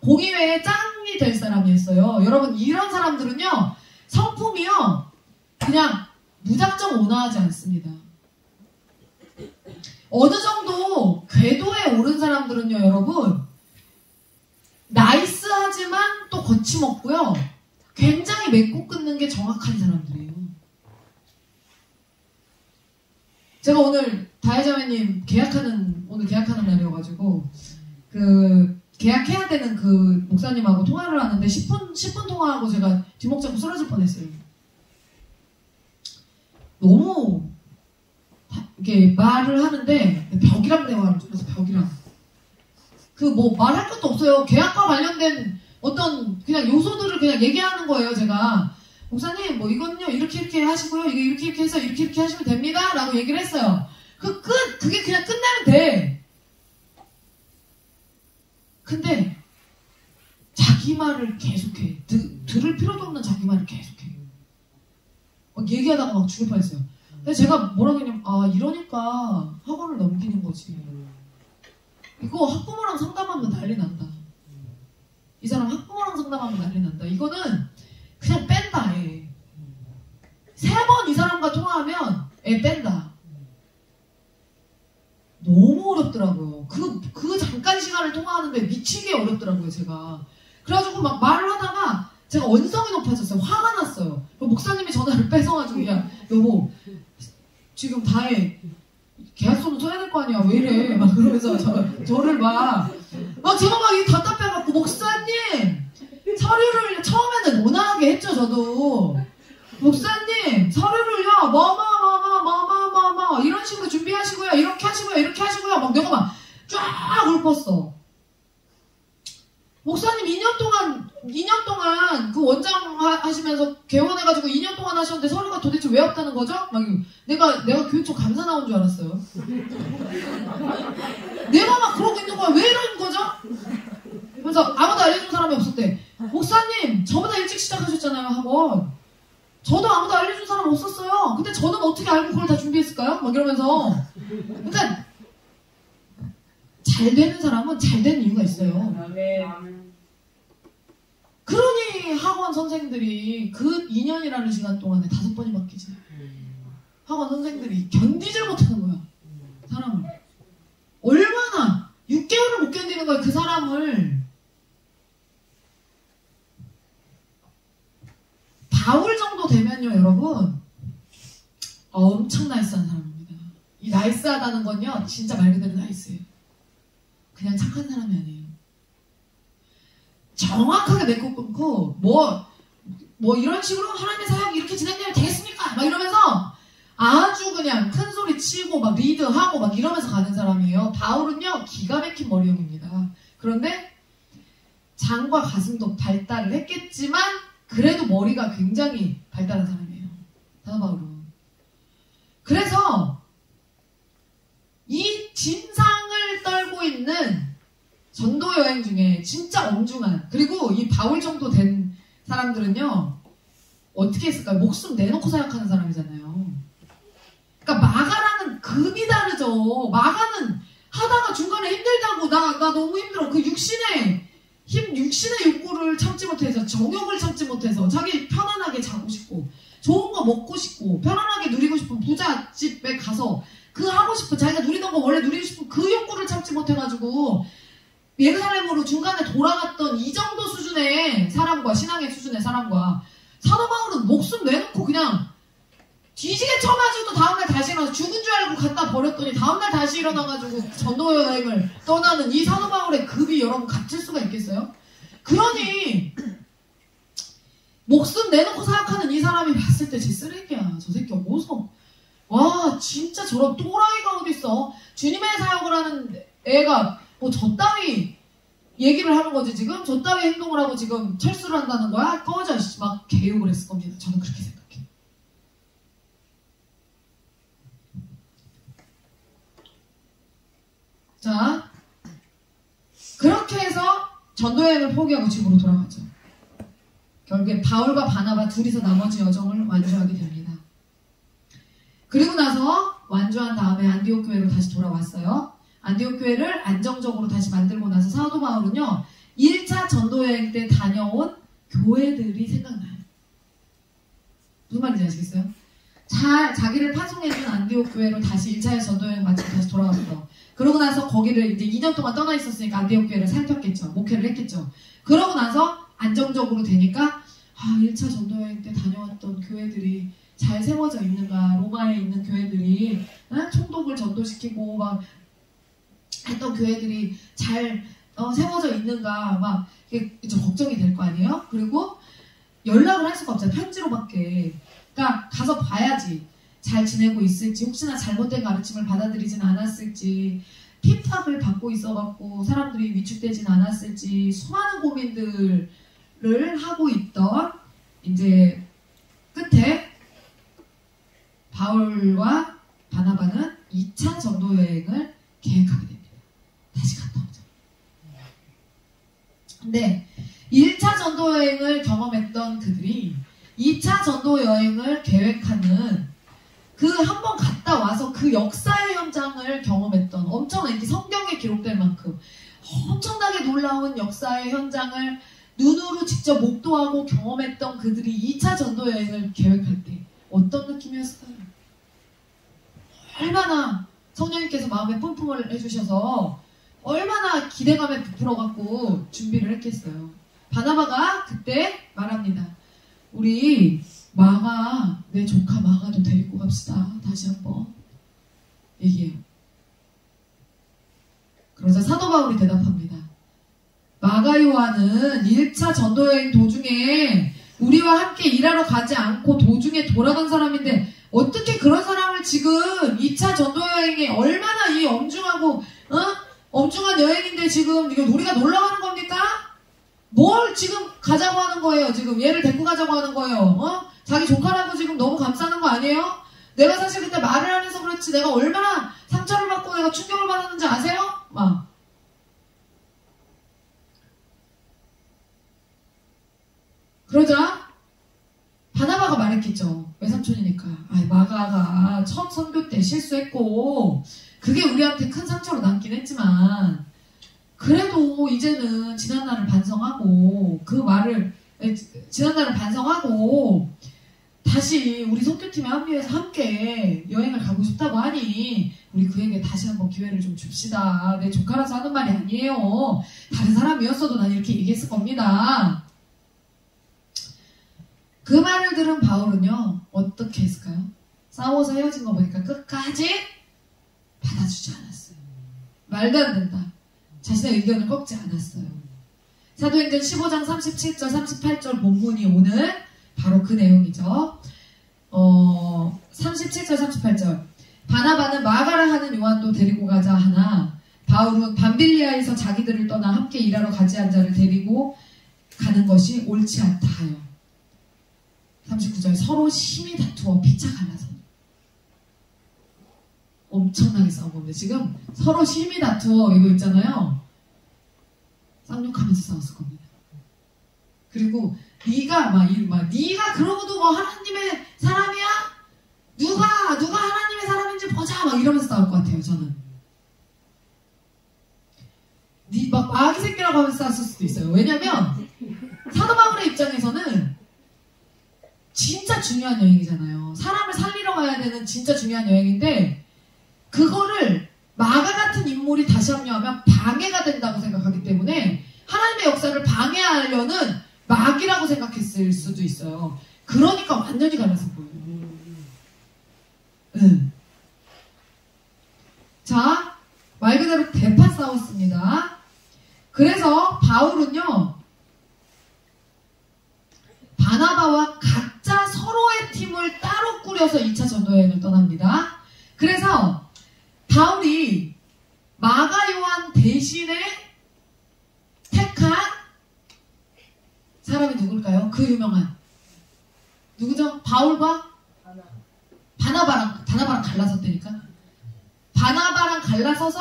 Speaker 1: 공의회의 짱이 될 사람이었어요. 여러분 이런 사람들은요 성품이요 그냥 무작정 온화하지 않습니다. 어느 정도 궤도에 오른 사람들은요 여러분 나이스하지만 또 거침없고요 굉장히 맺고 끊는 게 정확한 사람들이에요. 제가 오늘 다혜자매님 오늘 계약하는 날이어가지고 계약해야 되는 그 목사님하고 통화를 하는데 10분 통화하고 제가 뒷목 잡고 쓰러질 뻔했어요. 너무 이렇게 말을 하는데 벽이랑 대화를 줄여서 벽이랑 말할 것도 없어요. 계약과 관련된 어떤 그냥 요소들을 그냥 얘기하는 거예요. 제가 목사님 이거는요 이렇게 하시고요 이게 이렇게 해서 이렇게 하시면 됩니다 라고 얘기를 했어요. 그게 그냥 끝나면 돼. 근데 자기 말을 계속해. 들을 필요도 없는 자기 말을 계속해. 얘기하다가 죽을 뻔했어요. 근데 제가 뭐라고 했냐면 이러니까 학원을 넘기는 거지. 이거 학부모랑 상담하면 난리 난다. 이 사람 학부모랑 상담하면 난리 난다. 이거는 그냥 뺀다. 애. 3번 이 사람과 통화하면 애 뺀다. 너무 어렵더라고요. 그 잠깐 시간을 통화하는데 미치게 어렵더라고요, 제가. 그래가지고 말을 하다가 제가 언성이 높아졌어요. 화가 났어요. 목사님이 전화를 뺏어가지고, 야, 여보, 지금 다혜 계약서는 써야 될 거 아니야. 왜 이래? 그러면서 저를 제가 답답해갖고, 목사님! 서류를 처음에는 온화하게 했죠, 저도. 목사님, 서류를요, 이런 식으로 준비하시고요, 이렇게 하시고요, 내가 쫙 읊었어. 목사님 2년 동안 그 원장 하시면서 개원해가지고 2년 동안 하셨는데 서류가 도대체 왜 없다는 거죠? 내가 교육청 감사 나온 줄 알았어요. 내가 그러고 있는 거야. 왜 이러는 거죠? 그래서 아무도 알려준 사람이 없었대. 목사님, 저보다 일찍 시작하셨잖아요, 학원. 저도 아무도 알려준 사람 없었어요. 근데 저는 어떻게 알고 그걸 다 준비했을까요? 이러면서. 그러니까 잘 되는 사람은 잘 되는 이유가 있어요. 그러니 우리 학원 선생들이 그 2년이라는 시간 동안에 5번이 바뀌지. 학원 선생들이 견디질 못하는 거야. 사람을. 얼마나 6개월을 못 견디는 거야. 그 사람을. 바울 정도 되면요 여러분 엄청 나이스한 사람입니다. 이 나이스하다는 건요 진짜 말 그대로 나이스예요. 그냥 착한 사람이 아니에요. 정확하게 내코 끊고 뭐 이런 식으로 하나님의 사역이 이렇게 진행되면 되겠습니까? 막 이러면서 아주 그냥 큰 소리 치고 막 리드하고 막 이러면서 가는 사람이에요. 바울은요 기가 막힌 머리형입니다. 그런데 장과 가슴도 발달을 했겠지만 그래도 머리가 굉장히 발달한 사람이에요. 사도 바울은. 그래서 이 진상을 떨고 있는 전도 여행 중에 진짜 엄중한, 그리고 이 바울 정도 된 사람들은요 어떻게 했을까요? 목숨 내놓고 사역하는 사람이잖아요. 그러니까 마가랑은 급이 다르죠. 마가는 하다가 중간에 힘들다고 나 너무 힘들어. 그 육신의 욕구를 참지 못해서, 정욕을 참지 못해서 자기 편안하게 자고 싶고 좋은 거 먹고 싶고 편안하게 누리고 싶은 부잣집에 가서 그 하고 싶은 자기가 누리던 거 원래 누리고 싶은 그 욕구를 참지 못해가지고 예루살렘으로 중간에 돌아갔던 이 정도 수준의 사람과, 신앙의 수준의 사람과, 사도 바울은 목숨 내놓고 그냥 뒤지게 쳐가지고 다음날 다시 일어나서 죽은 줄 알고 갖다 버렸더니 다음날 다시 일어나가지고 전도 여행을 떠나는 이 사도 바울의 급이 여러분 같을 수가 있겠어요? 그러니 목숨 내놓고 사역하는 이 사람이 봤을 때 쟤 쓰레기야. 저 새끼 어서 와 진짜 저런 또라이가 어딨어. 주님의 사역을 하는 애가 뭐 저 따위 얘기를 하는 거지 지금? 저 따위 행동을 하고 지금 철수를 한다는 거야? 꺼져 막 개욕을 했을 겁니다. 저는 그렇게 생각해요. 자, 그렇게 해서 전도여행을 포기하고 집으로 돌아가죠. 결국에 바울과 바나바 둘이서 나머지 여정을 완주하게 됩니다. 그리고 나서 완주한 다음에 안디옥 교회로 다시 돌아왔어요. 안디옥 교회를 안정적으로 다시 만들고 나서 사도 바울은요 1차 전도여행 때 다녀온 교회들이 생각나요. 무슨 말인지 아시겠어요? 자기를 파송해준 안디옥 교회로 다시 1차 전도여행 마치고 다시 돌아왔어요. 그러고 나서 거기를 이제 2년 동안 떠나 있었으니까 안디옥 교회를 살폈겠죠. 목회를 했겠죠. 그러고 나서 안정적으로 되니까 1차 전도여행 때 다녀왔던 교회들이 잘 세워져 있는가, 로마에 있는 교회들이 총독을 전도시키고 막 했던 교회들이 잘 세워져 있는가 막 좀 걱정이 될 거 아니에요? 그리고 연락을 할 수가 없잖아요. 편지로밖에. 그러니까 가서 봐야지. 잘 지내고 있을지, 혹시나 잘못된 가르침을 받아들이진 않았을지, 핍박을 받고 있어갖고 사람들이 위축되진 않았을지 수많은 고민들을 하고 있던 이제 끝에 바울과 바나바는 2차 전도여행을 계획하게 됩니다. 다시 갔다 오죠. 근데 1차 전도여행을 경험했던 그들이 2차 전도여행을 계획하는 그 한 번 갔다 와서 그 역사의 현장을 경험했던, 엄청난 이렇게 성경에 기록될 만큼 엄청나게 놀라운 역사의 현장을 눈으로 직접 목도하고 경험했던 그들이 2차 전도여행을 계획할 때 어떤 느낌이었을까요? 얼마나 성령님께서 마음에 뿜뿜을 해주셔서 얼마나 기대감에 부풀어갖고 준비를 했겠어요. 바나바가 그때 말합니다. 우리 마가, 내 조카 마가도 데리고 갑시다. 다시 한번 얘기해요. 그러자 사도 바울이 대답합니다. 마가 요한은 1차 전도여행 도중에 우리와 함께 일하러 가지 않고 도중에 돌아간 사람인데 어떻게 그런 사람을 지금 2차 전도여행에 얼마나 이 엄중하고 엄중한 여행인데 지금 이거 우리가 놀러 가는 겁니까? 뭘 지금 가자고 하는 거예요? 지금 얘를 데리고 가자고 하는 거예요. 자기 조카라고 지금 너무 감싸는 거 아니에요? 내가 사실 그때 말을 안 해서 그렇지 내가 얼마나 상처를 받고 내가 충격을 받았는지 아세요? 막. 그러자 바나바가 말했겠죠. 외삼촌이니까. 마가가 첫 선교 때 실수했고 그게 우리한테 큰 상처로 남긴 했지만 그래도 이제는 지난 날을 반성하고 그 말을 지난달을 반성하고 다시 우리 선교팀에 합류해서 함께 여행을 가고 싶다고 하니 우리 그에게 다시 한번 기회를 좀 줍시다. 내 조카라서 하는 말이 아니에요. 다른 사람이었어도 난 이렇게 얘기했을 겁니다. 그 말을 들은 바울은요, 어떻게 했을까요? 싸워서 헤어진 거 보니까 끝까지 받아주지 않았어요. 말도 안 된다. 자신의 의견을 꺾지 않았어요. 사도행전 15장 37절 38절 본문이 오늘 바로 그 내용이죠. 37절 38절 바나바는 마가라 하는 요한도 데리고 가자 하나 바울은 밤빌리아에서 자기들을 떠나 함께 일하러 가지 않은 자를 데리고 가는 것이 옳지 않다 하여 39절 서로 심히 다투어 피차 갈라서 엄청나게 싸운 겁니다. 지금 서로 심히 다투어 이거 있잖아요. 쌍욕하면서 싸웠을 겁니다. 그리고 네가 네가 그러고도 뭐 하나님의 사람이야? 누가 하나님의 사람인지 보자 막 이러면서 싸울 것 같아요. 저는 네 막 아기 새끼라고 하면서 싸웠을 수도 있어요. 왜냐면 사도 바울의 입장에서는 진짜 중요한 여행이잖아요. 사람을 살리러 가야 되는 진짜 중요한 여행인데 그거를 마가 같은 인물이 다시 합류하면 방해가 된다고 생각하기 때문에 하나님의 역사를 방해하려는 막이라고 생각했을 수도 있어요. 그러니까 완전히 갈라서 보여요. 자, 말 그대로 대판 싸웠습니다. 그래서 바울은요, 바나바와 각자 서로의 팀을 따로 꾸려서 2차 전도여행을 떠납니다. 그래서 바울이 마가 요한 대신에 택한 사람이 누굴까요? 그 유명한 누구죠? 바울과 바나바랑 갈라섰다니까. 바나바랑 갈라서서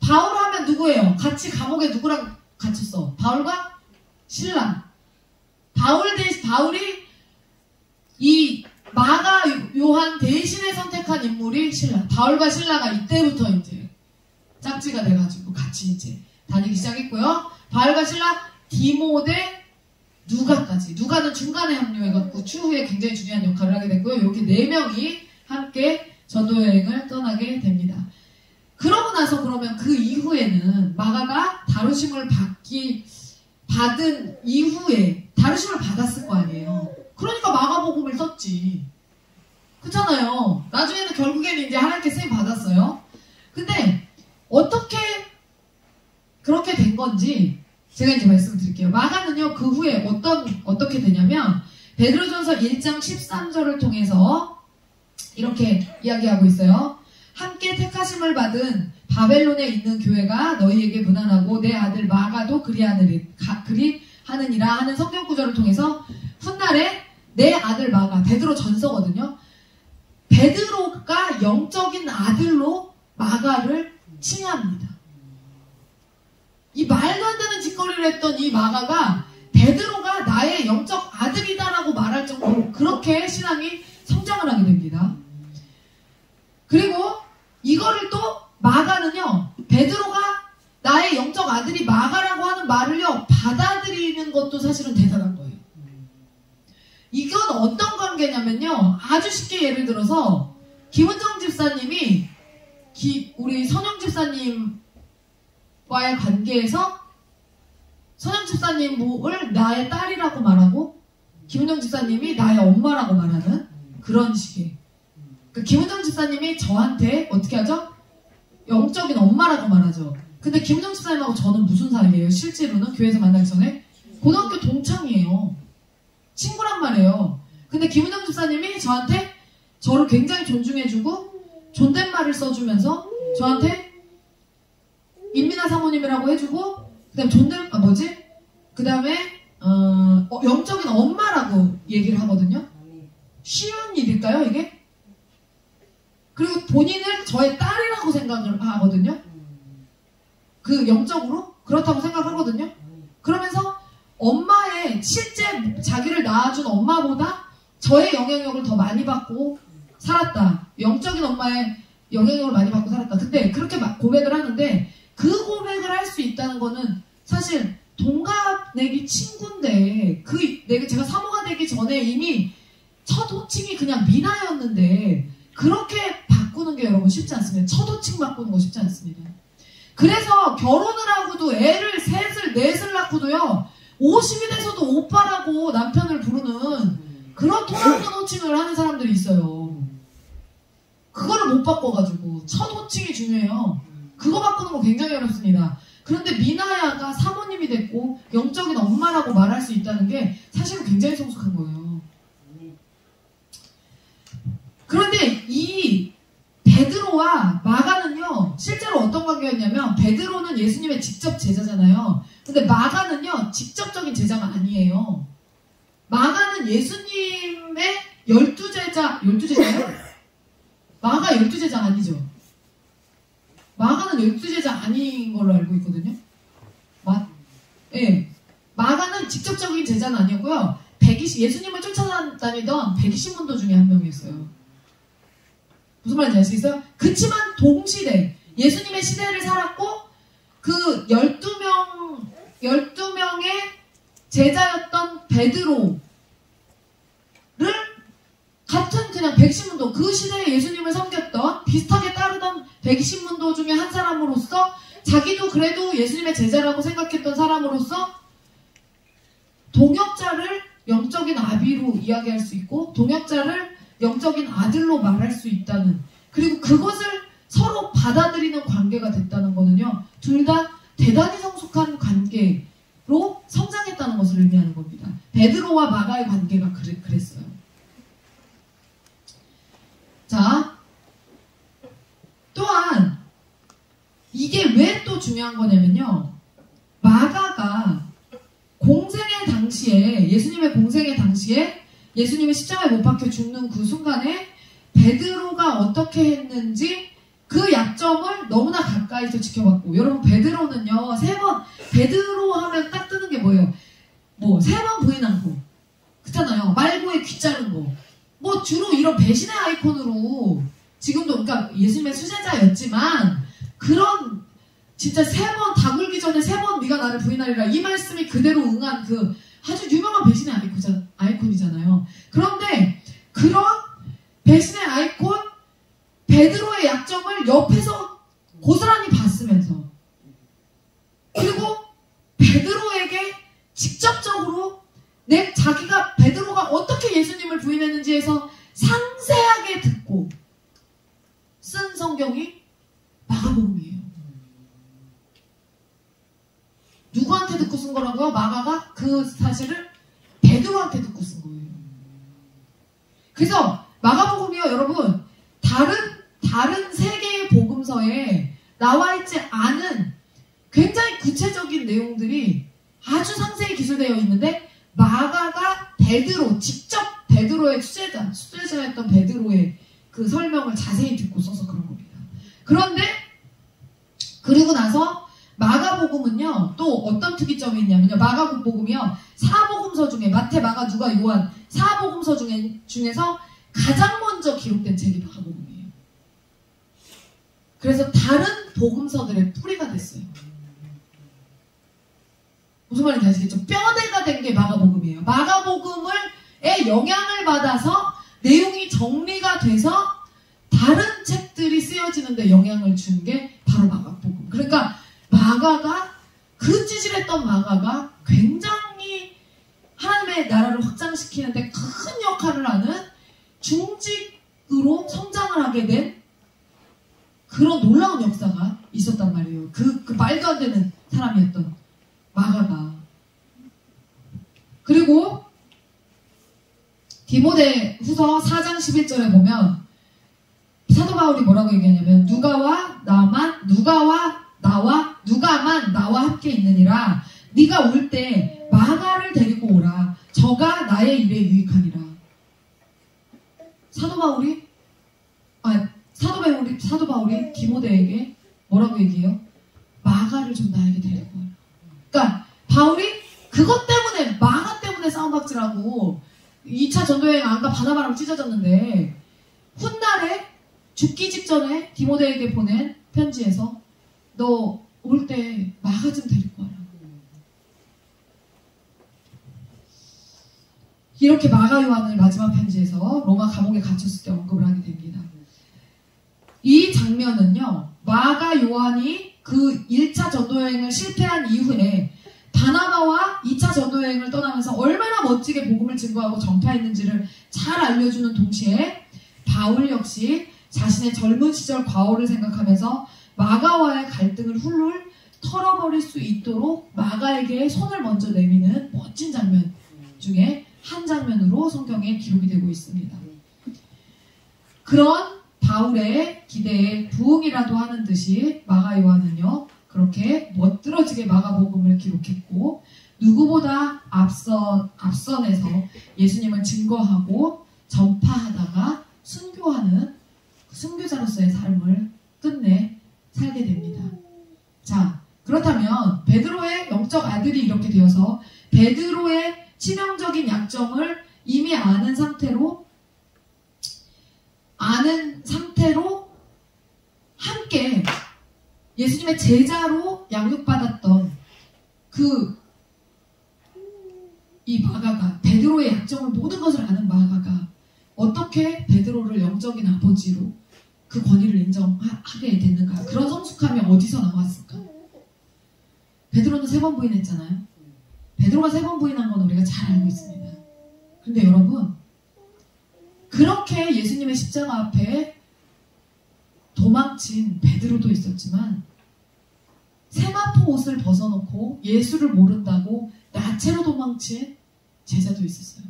Speaker 1: 바울 하면 누구예요? 같이 감옥에 누구랑 갇혔어? 바울과 신라. 바울이 이 마가 요한 대신에 선택한 인물이 신라. 바울과 신라가 이때부터 이제 짝지가 돼가지고 같이 이제 다니기 시작했고요. 바울과 신라, 디모데, 누가까지. 누가는 중간에 합류해갖고 추후에 굉장히 중요한 역할을 하게 됐고요. 이렇게 4명이 함께 전도여행을 떠나게 됩니다. 그러고 나서 그러면 그 이후에는 마가가 다루심을 받은 이후에 다루심을 받았을 거 아니에요. 그러니까 마가복음을 썼지. 그렇잖아요. 나중에는 결국에는 이제 하나님께 쓰임 받았어요. 근데 어떻게 그렇게 된 건지 제가 이제 말씀드릴게요. 마가는요, 그 후에 어떻게 되냐면 베드로전서 1장 13절을 통해서 이렇게 이야기하고 있어요. 함께 택하심을 받은 바벨론에 있는 교회가 너희에게 무난하고 내 아들 마가도 그리하느니라 하는 성경 구절을 통해서 훗날에 내 아들 마가, 베드로 전서거든요. 베드로가 영적인 아들로 마가를 칭합니다. 이 말도 안 되는 짓거리를 했던 이 마가가 베드로가 나의 영적 아들이다라고 말할 정도로 그렇게 신앙이 성장을 하게 됩니다. 그리고 이거를 또 마가는요, 베드로가 나의 영적 아들이 마가라고 하는 말을요 받아들이는 것도 사실은 대단한 거예요. 이건 어떤 관계냐면요, 아주 쉽게 예를 들어서 김은정 집사님이 우리 선영 집사님과의 관계에서 선영 집사님을 나의 딸이라고 말하고 김은정 집사님이 나의 엄마라고 말하는 그런 식의, 그러니까 김은정 집사님이 저한테 어떻게 하죠? 영적인 엄마라고 말하죠. 근데 김은정 집사님하고 저는 무슨 사이예요? 실제로는 교회에서 만나기 전에 고등학교 동창이에요. 친구란 말이에요. 근데 김은정 집사님이 저한테 저를 굉장히 존중해주고 존댓말을 써주면서 저한테 임민아 사모님이라고 해주고 그 다음에 영적인 엄마라고 얘기를 하거든요. 쉬운 일일까요 이게? 그리고 본인을 저의 딸이라고 생각을 하거든요. 그 영적으로 그렇다고 생각하거든요. 그러면서 엄마의 실제 자기를 낳아준 엄마보다 저의 영향력을 더 많이 받고 살았다. 영적인 엄마의 영향력을 많이 받고 살았다. 근데 그렇게 고백을 하는데 그 고백을 할 수 있다는 거는 사실 동갑내기 친구인데 제가 사모가 되기 전에 이미 첫 호칭이 그냥 미나였는데 그렇게 바꾸는 게 여러분 쉽지 않습니다. 첫 호칭 바꾸는 거 쉽지 않습니다. 그래서 결혼을 하고도 애를 셋을 넷을 낳고도요 50이 돼서도 오빠라고 남편을 부르는 그런 통합된 호칭을 하는 사람들이 있어요. 그거를 못 바꿔가지고 첫 호칭이 중요해요. 그거 바꾸는 거 굉장히 어렵습니다. 그런데 미나야가 사모님이 됐고 영적인 엄마라고 말할 수 있다는 게 사실은 굉장히 성숙한 거예요. 그런데 이 베드로와 마가는요 실제로 어떤 관계였냐면 베드로는 예수님의 직접 제자잖아요. 근데 마가는요 직접적인 제자가 아니에요. 마가는 예수님의 12제자 12제자요? 마가 12제자 아니죠? 마가는 12제자 아닌 걸로 알고 있거든요. 예. 마가는 직접적인 제자는 아니었고요. 예수님을 쫓아다니던 120문도 중에 한 명이었어요. 무슨 말인지 아시겠어요? 그치만 동시대, 예수님의 시대를 살았고, 그 12명의 제자였던 베드로를 같은 그냥 110문도, 그 시대에 예수님을 섬겼던, 비슷하게 따르던 120문도 중에 한 사람으로서, 자기도 그래도 예수님의 제자라고 생각했던 사람으로서, 동역자를 영적인 아비로 이야기할 수 있고, 동역자를 영적인 아들로 말할 수 있다는, 그리고 그것을 서로 받아들이는 관계가 됐다는 거는요, 둘 다 대단히 성숙한 관계로 성장했다는 것을 의미하는 겁니다. 베드로와 마가의 관계가 그랬어요. 자, 또한 이게 왜 또 중요한 거냐면요, 마가가 공생의 당시에, 예수님의 공생의 당시에 예수님이 십자가에 못 박혀 죽는 그 순간에 베드로가 어떻게 했는지 그 약점을 너무나 가까이서 지켜봤고, 여러분 베드로는요 3번, 베드로 하면 딱 뜨는 게 뭐예요? 뭐 3번 부인한 거 그렇잖아요. 말고에 귀 자른 거, 뭐 주로 이런 배신의 아이콘으로 지금도, 그러니까 예수님의 수제자였지만 그런 진짜 3번 다 굴기 전에 3번 네가 나를 부인하리라 이 말씀이 그대로 응한 그 아주 유명한 배신의 아이콘이잖아요. 그런데 그런 배신의 아이콘 베드로의 약점을 옆에서 고스란히 봤으면서, 그리고 베드로에게 직접적으로 자기가 베드로가 어떻게 예수님을 부인했는지 해서 상세하게 듣고 쓴 성경이 마가복음이에요. 누구한테 듣고 쓴 거라고요? 마가가 그 사실을 베드로한테 듣고 쓴 거예요. 그래서 마가복음이요, 여러분, 다른 세 개의 복음서에 나와 있지 않은 굉장히 구체적인 내용들이 아주 상세히 기술되어 있는데, 마가가 직접 베드로의 수제자였던 베드로의 그 설명을 자세히 듣고 써서 그런 겁니다. 그런데 그리고 나서 마가복음은요 또 어떤 특이점이 있냐면요, 마가복음이요 사복음서 중에 마태, 마가, 누가, 요한 사복음서 중에서 가장 먼저 기록된 책이 마가복음이에요. 그래서 다른 복음서들의 뿌리가 됐어요. 무슨 말인지 아시겠죠? 뼈대가 된 게 마가복음이에요. 마가복음의 영향을 받아서 내용이 정리가 돼서 다른 책들이 쓰여지는데 영향을 준 게 바로 마가복음. 그러니까 마가가, 그 찌질했던 마가가 굉장히 하나님의 나라를 확장시키는데 큰 역할을 하는 중직으로 성장을 하게 된 그런 놀라운 역사가 있었단 말이에요. 그 말도 안 되는 사람이었던 마가가. 그리고 디모데후서 4장 11절에 보면 사도 바울이 뭐라고 얘기하냐면, 누가만 나와 함께 있느니라. 네가 올 때 마가를 데리고 오라. 저가 나의 일에 유익하니라. 사도 바울이 디모데에게 뭐라고 얘기해요? 마가를 좀 나에게 데리고 오라. 그러니까 바울이 그것 때문에, 마가 때문에 싸움박질하고 2차 전도여행 안가 바나바랑 찢어졌는데, 훗날에 죽기 직전에 디모데에게 보낸 편지에서 너 올 때 마가 좀 데리고 와라. 이렇게 마가 요한을 마지막 편지에서 로마 감옥에 갇혔을 때 언급을 하게 됩니다. 이 장면은요, 마가 요한이 그 1차 전도여행을 실패한 이후에 바나바와 2차 전도여행을 떠나면서 얼마나 멋지게 복음을 증거하고 전파했는지를 잘 알려주는 동시에 바울 역시 자신의 젊은 시절 과거를 생각하면서 마가와의 갈등을 훌훌 털어버릴 수 있도록 마가에게 손을 먼저 내미는 멋진 장면 중에 한 장면으로 성경에 기록이 되고 있습니다. 그런 바울의 기대에 부응이라도 하는 듯이 마가 요한은요, 그렇게 멋들어지게 마가복음을 기록했고 누구보다 앞선에서 예수님을 증거하고 전파하다가 순교하는 순교자로서의 삶을 끝내 살게 됩니다. 자, 그렇다면 베드로의 영적 아들이 이렇게 되어서 베드로의 치명적인 약점을 이미 아는 상태로 함께 예수님의 제자로 양육받았던 이 마가가, 베드로의 약점을 모든 것을 아는 마가가 어떻게 베드로를 영적인 아버지로 그 권위를 인정하게 됐는가? 그런 성숙함이 어디서 나왔을까? 베드로는 3번 부인했잖아요. 베드로가 3번 부인한 건 우리가 잘 알고 있습니다. 그런데 여러분, 그렇게 예수님의 십자가 앞에 도망친 베드로도 있었지만 세마포 옷을 벗어놓고 예수를 모른다고 나체로 도망친 제자도 있었어요.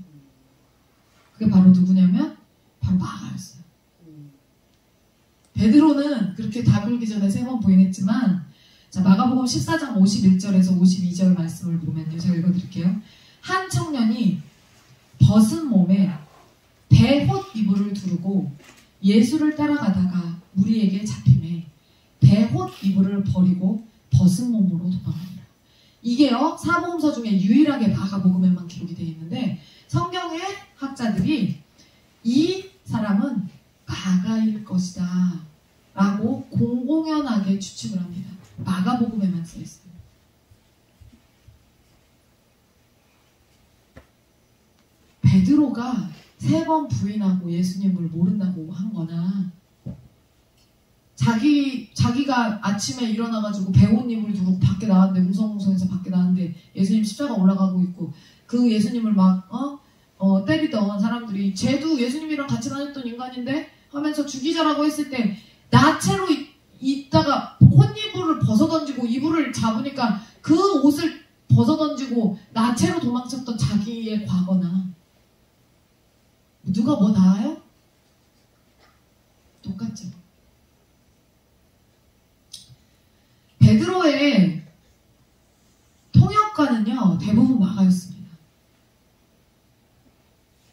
Speaker 1: 그게 바로 누구냐면 바로 마가였어요. 베드로는 그렇게 다불기 전에 3번 부인했지만, 자, 마가복음 14장 51절에서 52절 말씀을 보면요, 제가 읽어드릴게요. 한 청년이 벗은 몸에 베옷 이불을 두르고 예수를 따라가다가 무리에게 잡힘에 베옷 이불을 버리고 벗은 몸으로 도망합니다. 이게요, 사복음서 중에 유일하게 마가복음에만 기록이 되어 있는데 성경의 학자들이 이 사람은 마가일 것이다 라고 공공연하게 추측을 합니다. 마가복음에만 써있어요. 베드로가 3번 부인하고 예수님을 모른다고 한 거나, 자기가 아침에 일어나가지고 배옷잎을 두고 밖에 나왔는데, 웅성웅성해서 밖에 나왔는데 예수님 십자가 올라가고 있고, 그 예수님을 막 때리던 사람들이 쟤도 예수님이랑 같이 다녔던 인간인데 하면서 죽이자라고 했을 때 나체로 있다가 옷이불을 벗어던지고 이불을 잡으니까 그 옷을 벗어던지고 나체로 도망쳤던 자기의 과거나, 누가 뭐 나아요? 똑같죠. 베드로의 통역가는요, 대부분 마가였습니다.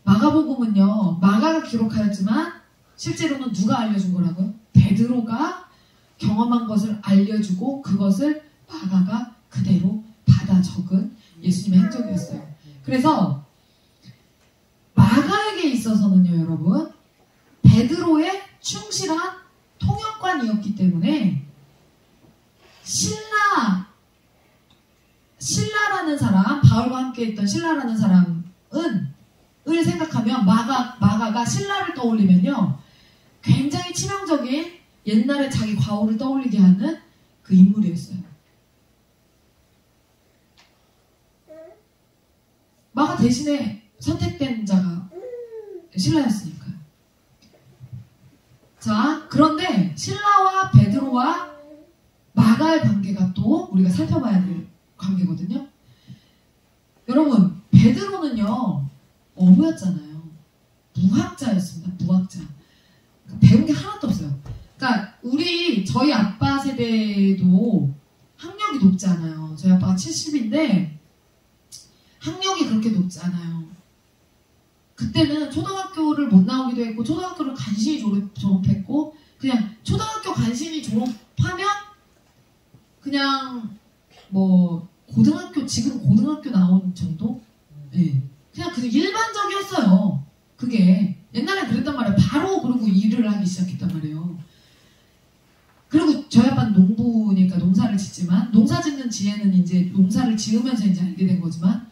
Speaker 1: 마가복음은요, 마가가 기록하였지만 실제로는 누가 알려준 거라고요? 베드로가 경험한 것을 알려주고 그것을 마가가 그대로 받아 적은 예수님의 행적이었어요. 그래서 마가에게 있어서는요, 여러분, 베드로의 충실한 통역관이었기 때문에 신라라는 사람, 바울과 함께 있던 신라라는 사람을 생각하면 마가가 신라를 떠올리면요, 굉장히 치명적인 옛날에 자기 과오를 떠올리게 하는 그 인물이었어요. 마가 대신에 선택된 자가 신라였으니까요. 자, 그런데 신라와 베드로와 마가의 관계가 또 우리가 살펴봐야 될 관계거든요. 여러분, 베드로는요, 어부였잖아요. 무학자였습니다. 무학자. 배운 게 하나도 없어요. 그러니까 저희 아빠 세대도 학력이 높지 않아요. 저희 아빠가 70인데 학력이 그렇게 높지 않아요. 그때는 초등학교를 못 나오기도 했고, 초등학교를 간신히 졸업했고, 그냥 초등학교 간신히 졸업하면 그냥 뭐 지금 고등학교 나온 정도? 네. 그냥 일반적이었어요. 그게 옛날에 그랬단 말이에요. 바로 그러고 일을 하기 시작했단 말이에요. 그리고 저희 아빠는 농부니까 농사를 짓지만, 농사 짓는 지혜는 이제 농사를 지으면서 이제 알게 된 거지만,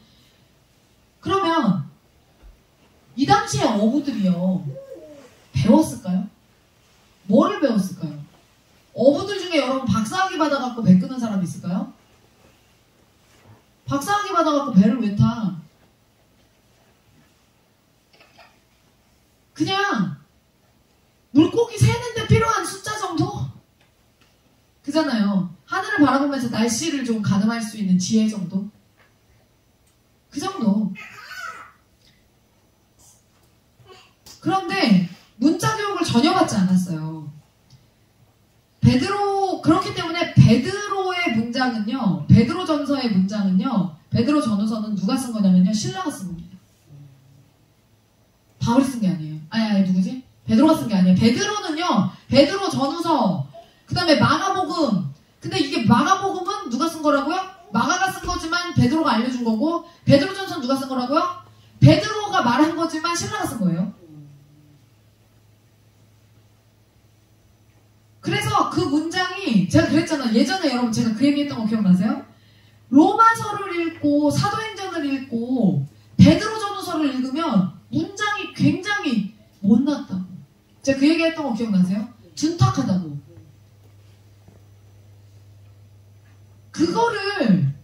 Speaker 1: 그러면 이 당시에 어부들이요 배웠을까요? 뭐를 배웠을까요? 어부들 중에 여러분 박사학위 받아갖고 배 끄는 사람 있을까요? 박사학위 받아갖고 배를 왜 타? 그냥 물고기 세는데 필요한 숫자 정도? 그잖아요. 하늘을 바라보면서 날씨를 좀 가늠할 수 있는 지혜 정도? 그 정도. 그런데 문자 교육을 전혀 받지 않았어요. 그렇기 때문에 베드로의 문장은요, 베드로 전서의 문장은요, 베드로 전후서는 누가 쓴 거냐면요, 신라가 쓴 겁니다. 바울이 쓴 게 아니에요. 아니, 누구지? 베드로가 쓴 게 아니에요. 베드로는요, 베드로 전후서, 그 다음에 마가복음. 근데 이게 마가복음은 누가 쓴 거라고요? 마가가 쓴 거지만 베드로가 알려준 거고, 베드로 전서는 누가 쓴 거라고요? 베드로가 말한 거지만 신라가 쓴 거예요. 그래서 그 문장이 제가 그랬잖아요. 예전에 여러분 제가 그 얘기했던 거 기억나세요? 로마서를 읽고 사도행전을 읽고 베드로 전후서를 읽으면 문장이 굉장히 못났다고. 제가 그 얘기했던 거 기억나세요? 둔탁하다고. 그거를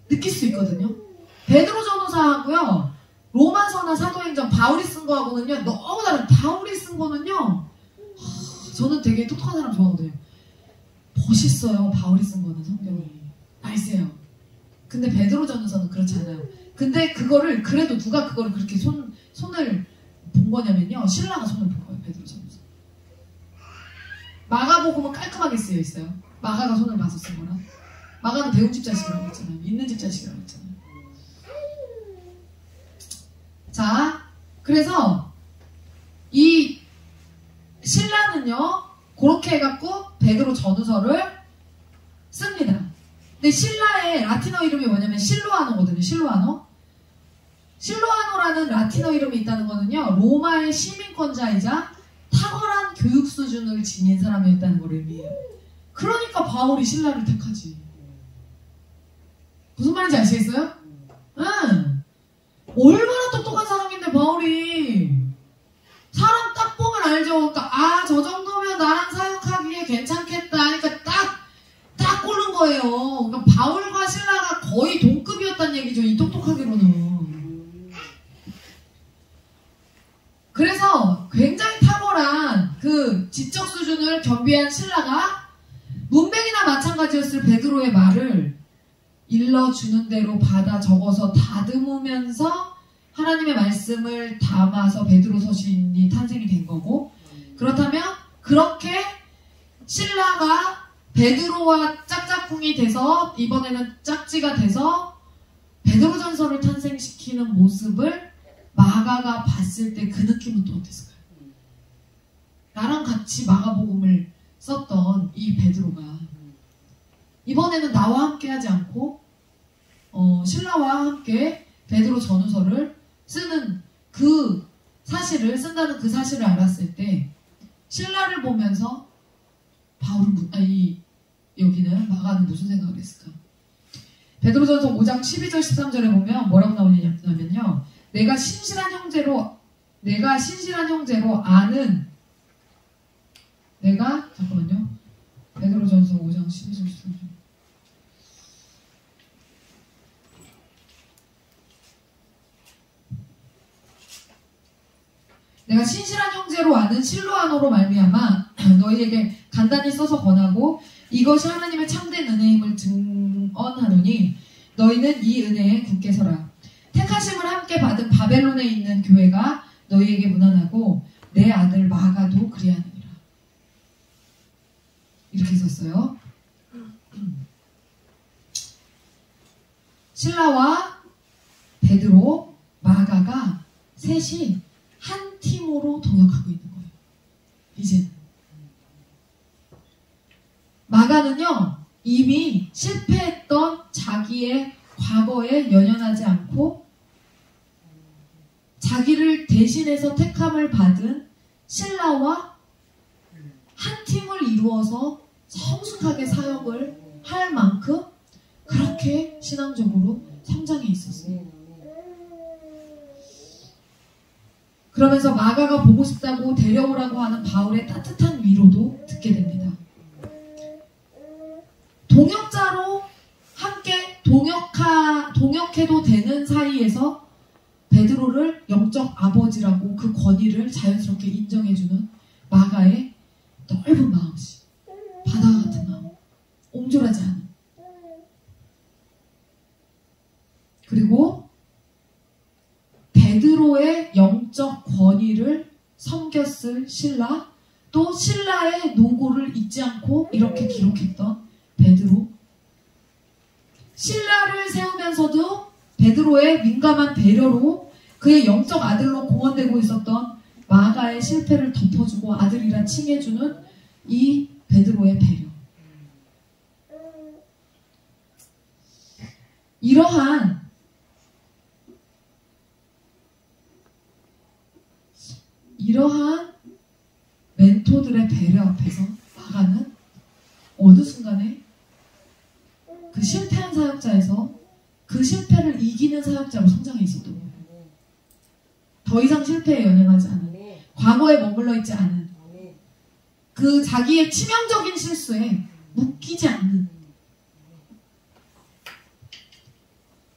Speaker 1: 느낄 수 있거든요. 베드로 전후서하고요, 로마서나 사도행전 바울이 쓴 거하고는요 너무 다른. 바울이 쓴 거는요, 저는 되게 똑똑한 사람 좋아하거든요. 멋있어요. 바울이 쓴 거는 성경이. 나이스해요. 근데 베드로 전후서는 그렇지 않아요. 근데 그거를 그래도 누가 그거를 그렇게 손을 본 거냐면요, 신라가 손을 본 거예요. 베드로 전후서. 마가복음은 깔끔하게 쓰여 있어요. 마가가 손을 봐서 쓴 거라. 마가는 배운 집 자식이라고 했잖아요. 있는 집 자식이라고 했잖아요. 자, 그래서 이 신라는요, 그렇게 해갖고 베드로 전후서를 씁니다. 근데 신라의 라틴어 이름이 뭐냐면 실로아노거든요. 실로아노. 실로아노라는 라틴어 이름이 있다는 거는요, 로마의 시민권자이자 탁월한 교육 수준을 지닌 사람이었다는 걸 의미해요. 그러니까 바울이 신라를 택하지. 무슨 말인지 아시겠어요? 응. 얼마나 똑똑한 사람인데 바울이. 사람 딱 보면 알죠. 그러니까 저 정도면 나랑 사역하기에 괜찮겠다 하니까 딱 고른 거예요. 그러니까 바울과 신라가 거의 동급이었다는 얘기죠. 이 똑똑하기로는. 그래서 굉장히 탁월한 그 지적 수준을 겸비한 신라가 문맥이나 마찬가지였을 베드로의 말을 일러주는 대로 받아 적어서 다듬으면서 하나님의 말씀을 담아서 베드로 서신이 탄생이 된 거고, 그렇다면 그렇게 신라가 베드로와 짝짝꿍이 돼서 이번에는 짝지가 돼서 베드로 전서를 탄생시키는 모습을 마가가 봤을 때 그 느낌은 또 어땠을까요? 나랑 같이 마가복음을 썼던 이 베드로가 이번에는 나와 함께 하지 않고 신라와 함께 베드로 전후서를 쓰는 그 사실을, 쓴다는 그 사실을 알았을 때 신라를 보면서 여기는 마가는 무슨 생각을 했을까? 베드로전서 5장 12절 13절에 보면 뭐라고 나오냐면요, 내가 신실한 형제로 아는 잠깐만요. 베드로전서 5장 12절 13절. 내가 신실한 형제로 아는 실로아노로 말미암아 너희에게 간단히 써서 권하고 이것이 하나님의 참된 은혜임을 증언하노니 너희는 이 은혜에 굳게 서라. 택하심을 함께 받은 바벨론에 있는 교회가 너희에게 문안하고 내 아들 마가도 그리하느니라. 이렇게 썼어요. 신라와 베드로, 마가가 셋이 한 팀으로 동역하고 있는 거예요. 이제는. 마가는요, 이미 실패했던 자기의 과거에 연연하지 않고 자기를 대신해서 택함을 받은 신라와 한 팀을 이루어서 성숙하게 사역을 할 만큼 그렇게 신앙적으로 성장해 있었어요. 그러면서 마가가 보고 싶다고 데려오라고 하는 바울의 따뜻한 위로도 듣게 됩니다. 동역자로 함께 동역해도 되는 사이에서 베드로를 영적 아버지라고 그 권위를 자연스럽게 인정해주는 마가의 넓은 마음씨, 바다 같은 마음, 옹졸하지 않은. 그리고 베드로의 영적 권위를 섬겼을 신라, 또 신라의 노고를 잊지 않고 이렇게 기록했던 베드로. 신라를 세우면서도 베드로의 민감한 배려로 그의 영적 아들로 공언되고 있었던 마가의 실패를 덮어주고 아들이라 칭해주는 이 베드로의 배려. 이러한 멘토들의 배려 앞에서 마가는 어느 순간에 그 실패한 사역자에서 그 실패를 이기는 사역자로 성장해 있었던 거예요. 더 이상 실패에 연연하지 않은, 과거에 머물러 있지 않은, 그 자기의 치명적인 실수에 묶이지 않는,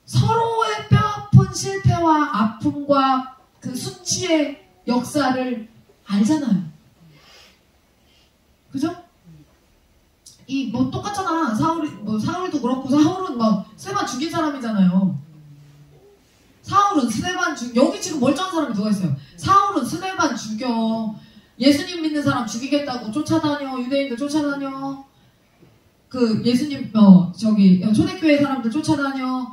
Speaker 1: 서로의 뼈아픈 실패와 아픔과 그 수치의 역사를 알잖아요. 그죠? 뭐 똑같잖아. 사울도 그렇고, 사울은 막 스데반 죽인 사람이잖아요. 사울은 스데반 여기 지금 멀쩡한 사람이 누가 있어요? 사울은 스데반 죽여. 예수님 믿는 사람 죽이겠다고 쫓아다녀. 유대인들 쫓아다녀. 그 예수님 초대교회 사람들 쫓아다녀.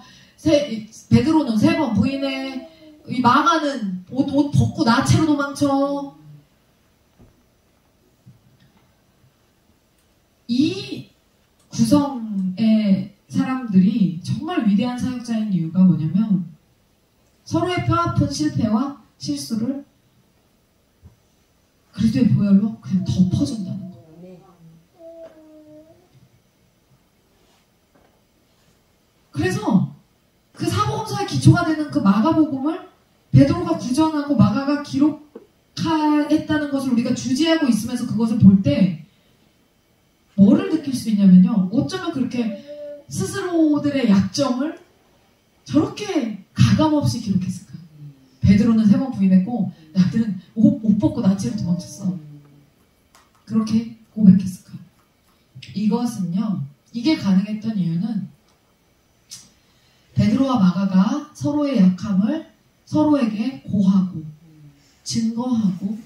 Speaker 1: 베드로는 3번 부인해. 이 마가는 옷 벗고 나체로 도망쳐. 이 구성의 사람들이 정말 위대한 사역자인 이유가 뭐냐면 서로의 뼈아픈 실패와 실수를 그리스도의 보혈로 그냥 덮어준다는 거예요. 그래서 그 사복음서의 기초가 되는 그 마가복음을 베드로가 구전하고 마가가 기록했다는 것을 우리가 주지하고 있으면서 그것을 볼 때 뭐를 느낄 수 있냐면요. 어쩌면 그렇게 스스로들의 약점을 저렇게 가감없이 기록했을까? 베드로는 3번 부인했고 나들은 옷 벗고 나체로 도망쳤어. 그렇게 고백했을까? 이것은요. 이게 가능했던 이유는 베드로와 마가가 서로의 약함을 서로에게 고하고 증거하고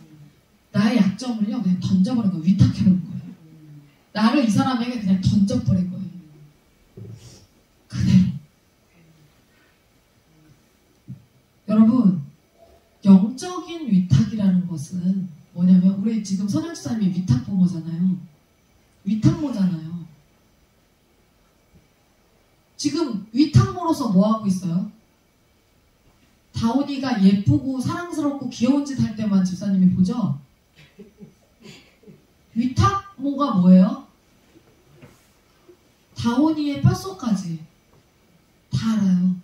Speaker 1: 나의 약점을요 그냥 던져버린 거예요. 위탁해버린 거예요. 나를 이 사람에게 그냥 던져버린 거예요. 그대로. 여러분, 영적인 위탁이라는 것은 뭐냐면 우리 지금 선영지사님이 위탁부모잖아요. 위탁모잖아요. 지금 위탁모로서 뭐하고 있어요? 다온이가 예쁘고 사랑스럽고 귀여운 짓 할 때만 집사님이 보죠? 위탁모가 뭐예요? 다온이의 뼛속까지 다 알아요.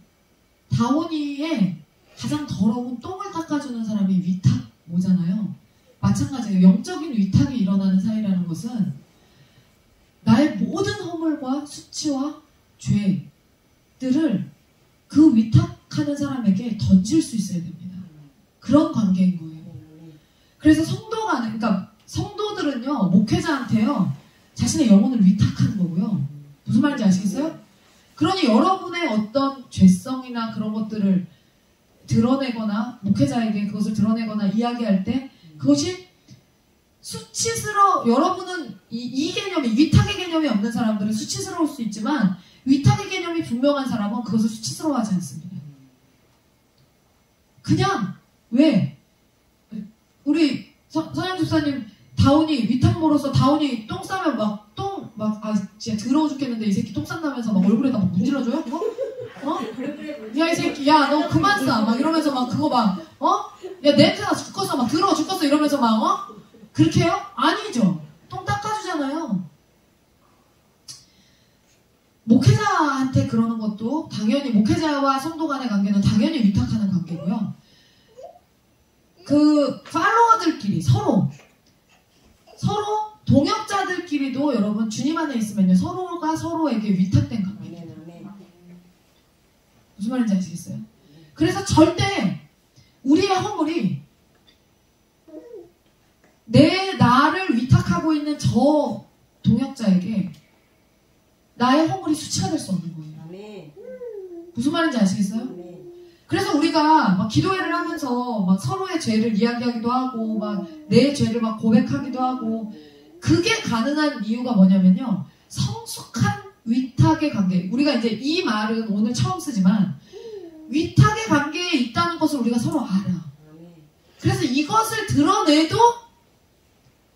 Speaker 1: 다온이의 가장 더러운 똥을 닦아주는 사람이 위탁모잖아요. 마찬가지예요. 영적인 위탁이 일어나는 사이라는 것은 나의 모든 허물과 수치와 죄들을 그 위탁하는 사람에게 던질 수 있어야 됩니다. 그런 관계인 거예요. 그래서 그러니까 성도들은요, 목회자한테요, 자신의 영혼을 위탁하는 거고요. 무슨 말인지 아시겠어요? 그러니 여러분의 어떤 죄성이나 그런 것들을 드러내거나, 목회자에게 그것을 드러내거나 이야기할 때, 그것이 여러분은 이 개념이, 위탁의 개념이 없는 사람들은 수치스러울 수 있지만, 위탁의 개념이 분명한 사람은 그것을 수치스러워하지 않습니다. 그냥, 왜? 우리 선영 집사님, 다운이 위탁모로서 다운이 똥 싸면 진짜 더러워 죽겠는데 이 새끼 똥 싼다면서 막 얼굴에다 막 문질러줘요? 그거? 야, 이 새끼, 야, 너 그만 싸. 막 이러면서 막 그거 야, 냄새나 죽겠어. 막 더러워 죽겠어. 이러면서 그렇게 해요? 아니죠. 똥 닦아주잖아요. 목회자한테 그러는 것도 당연히 목회자와 성도 간의 관계는 당연히 위탁하는 관계고요. 그 팔로워들끼리 서로 동역자들끼리도 여러분 주님 안에 있으면요 서로가 서로에게 위탁된 관계예요. 무슨 말인지 아시겠어요? 그래서 절대 우리의 허물이 나를 위탁하고 있는 저 동역자에게 나의 허물이 수치가 될 수 없는 거예요. 무슨 말인지 아시겠어요? 그래서 우리가 막 기도회를 하면서 막 서로의 죄를 이야기하기도 하고 막 내 죄를 막 고백하기도 하고 그게 가능한 이유가 뭐냐면요. 성숙한 위탁의 관계. 우리가 이제 이 말은 오늘 처음 쓰지만 위탁의 관계에 있다는 것을 우리가 서로 알아. 그래서 이것을 드러내도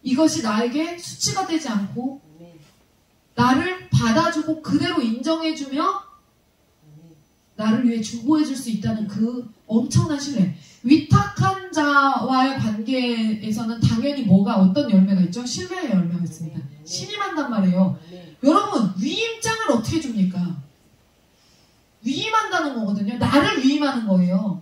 Speaker 1: 이것이 나에게 수치가 되지 않고 나를 받아주고 그대로 인정해주며 나를 위해 중보해줄 수 있다는 그 엄청난 신뢰. 위탁한 자와의 관계에서는 당연히 뭐가 어떤 열매가 있죠? 신뢰의 열매가 있습니다. 신임한단 말이에요. 여러분 위임장을 어떻게 줍니까? 위임한다는 거거든요. 나를 위임하는 거예요.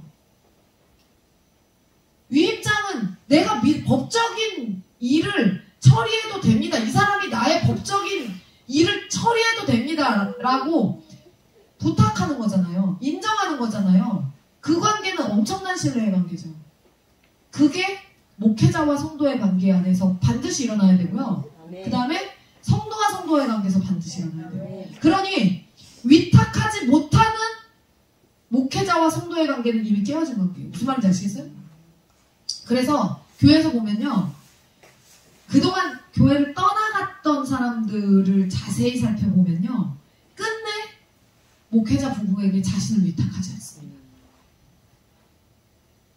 Speaker 1: 위임장은 내가 법적인 일을 처리해도 됩니다. 이 사람이 나의 법적인 일을 처리해도 됩니다. 라고 부탁하는 거잖아요. 인정하는 거잖아요. 그 관계는 엄청난 신뢰의 관계죠. 그게 목회자와 성도의 관계 안에서 반드시 일어나야 되고요. 그 다음에 성도와 성도의 관계에서 반드시 일어나야 돼요. 그러니 위탁하지 못하는 목회자와 성도의 관계는 이미 깨어진 관계예요. 무슨 말인지 아시겠어요? 그래서 교회에서 보면요. 그동안 교회를 떠나갔던 사람들을 자세히 살펴보면요. 끝내 목회자 부부에게 자신을 위탁하지 않습니다.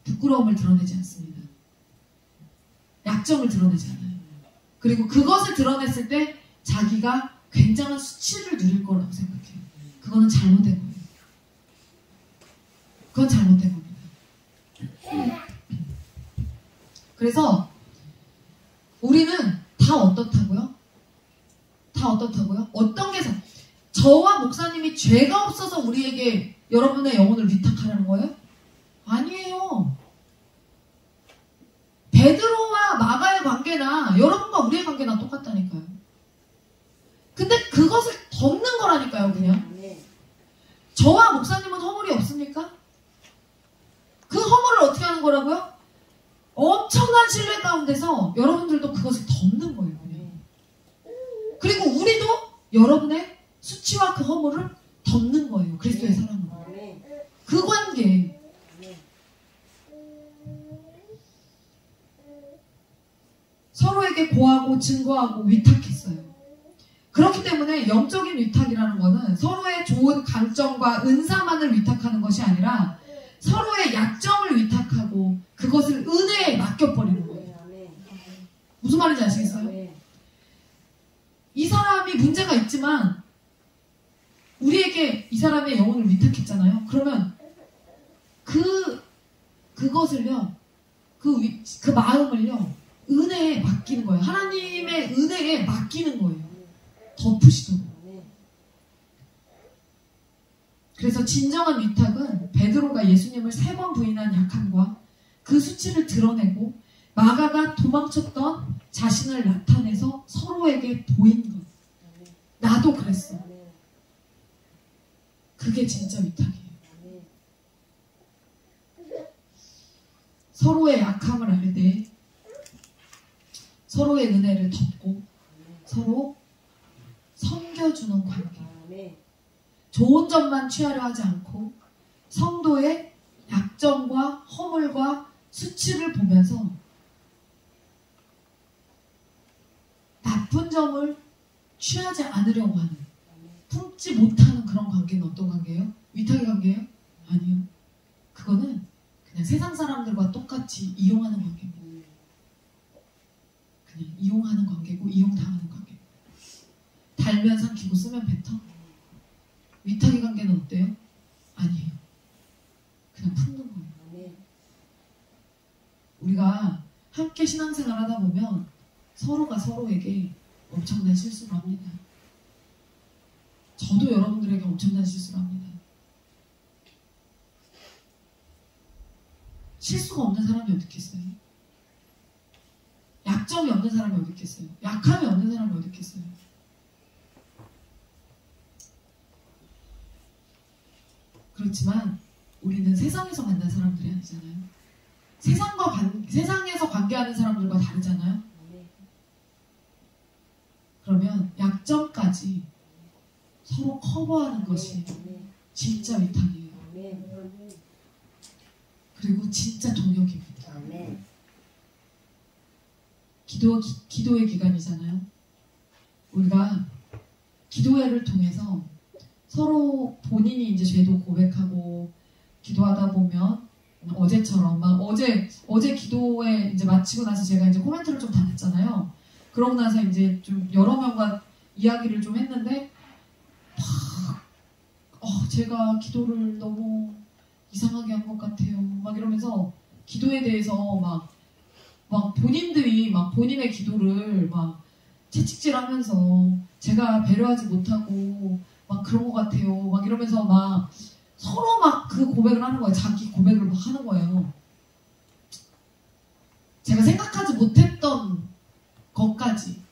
Speaker 1: 부끄러움을 드러내지 않습니다. 약점을 드러내지 않아요. 그리고 그것을 드러냈을 때 자기가 굉장한 수치를 누릴 거라고 생각해요. 그거는 잘못된 거예요. 그건 잘못된 겁니다. 그래서 우리는 다 어떻다고요? 다 어떻다고요? 어떤 게 저와 목사님이 죄가 없어서 우리에게 여러분의 영혼을 위탁하라는 거예요? 아니에요. 베드로와 마가의 관계나 여러분과 우리의 관계나 똑같다니까요. 근데 그것을 덮는 거라니까요, 그냥. 저와 목사님은 허물이 없습니까? 그 허물을 어떻게 하는 거라고요? 엄청난 신뢰 가운데서 여러분들도 그것을 덮는 거예요, 그냥. 그리고 우리도 여러분의 수치와 그 허물을 덮는 거예요, 그리스도의 사랑으로. 그 관계. 서로에게 고하고 증거하고 위탁했어요. 그렇기 때문에 영적인 위탁이라는 것은 서로의 좋은 강점과 은사만을 위탁하는 것이 아니라 서로의 약점을 위탁하고 그것을 은혜에 맡겨버리는 거예요. 무슨 말인지 아시겠어요? 이 사람이 문제가 있지만 우리에게 이 사람의 영혼을 위탁했잖아요. 그러면 그것을요, 그 마음을요, 은혜에 맡기는 거예요. 하나님의 은혜에 맡기는 거예요. 덮으시도록. 그래서 진정한 위탁은 베드로가 예수님을 3번 부인한 약함과 그 수치를 드러내고 마가가 도망쳤던 자신을 나타내서 서로에게 보인 것. 나도 그랬어. 그게 진짜 위탁이에요. 서로의 약함을 알되 서로의 은혜를 덮고 서로 섬겨주는 관계. 좋은 점만 취하려 하지 않고 성도의 약점과 허물과 수치를 보면서 나쁜 점을 취하지 않으려고 하는, 품지 못하는 그런 관계는 어떤 관계예요? 위탁의 관계예요? 아니요. 그거는 그냥 세상 사람들과 똑같이 이용하는 관계입니다. 그냥 이용하는 관계고 이용당하는 관계. 달면 삼키고 쓰면 뱉어? 위탁의 관계는 어때요? 아니에요. 그냥 품는 거예요. 우리가 함께 신앙생활 하다 보면 서로가 서로에게 엄청난 실수를 합니다. 저도 여러분들에게 엄청난 실수를 합니다. 실수가 없는 사람이 어디 있겠어요? 약점이 없는 사람이 어디 있겠어요? 약함이 없는 사람이 어디 있겠어요? 그렇지만 우리는 세상에서 만난 사람들이 아니잖아요. 세상에서 관계하는 사람들과 다르잖아요. 그러면 약점까지 서로 커버하는 것이 진짜 위탁이에요. 그리고 진짜 동역입니다. 기도의 기간이잖아요. 우리가 기도회를 통해서 서로 본인이 이제 죄도 고백하고 기도하다 보면 어제처럼 막 어제 기도회 이제 마치고 나서 제가 이제 코멘트를 좀 달았잖아요. 그러고 나서 이제 좀 여러 명과 이야기를 좀 했는데 제가 기도를 너무 이상하게 한 것 같아요. 막 이러면서 기도에 대해서 막 본인들이 막 본인의 기도를 막 채찍질하면서 제가 배려하지 못하고 막 그런 것 같아요. 막 이러면서 막 서로 막 그 고백을 하는 거예요. 자기 고백을 막 하는 거예요. 제가 생각하지 못했던 것까지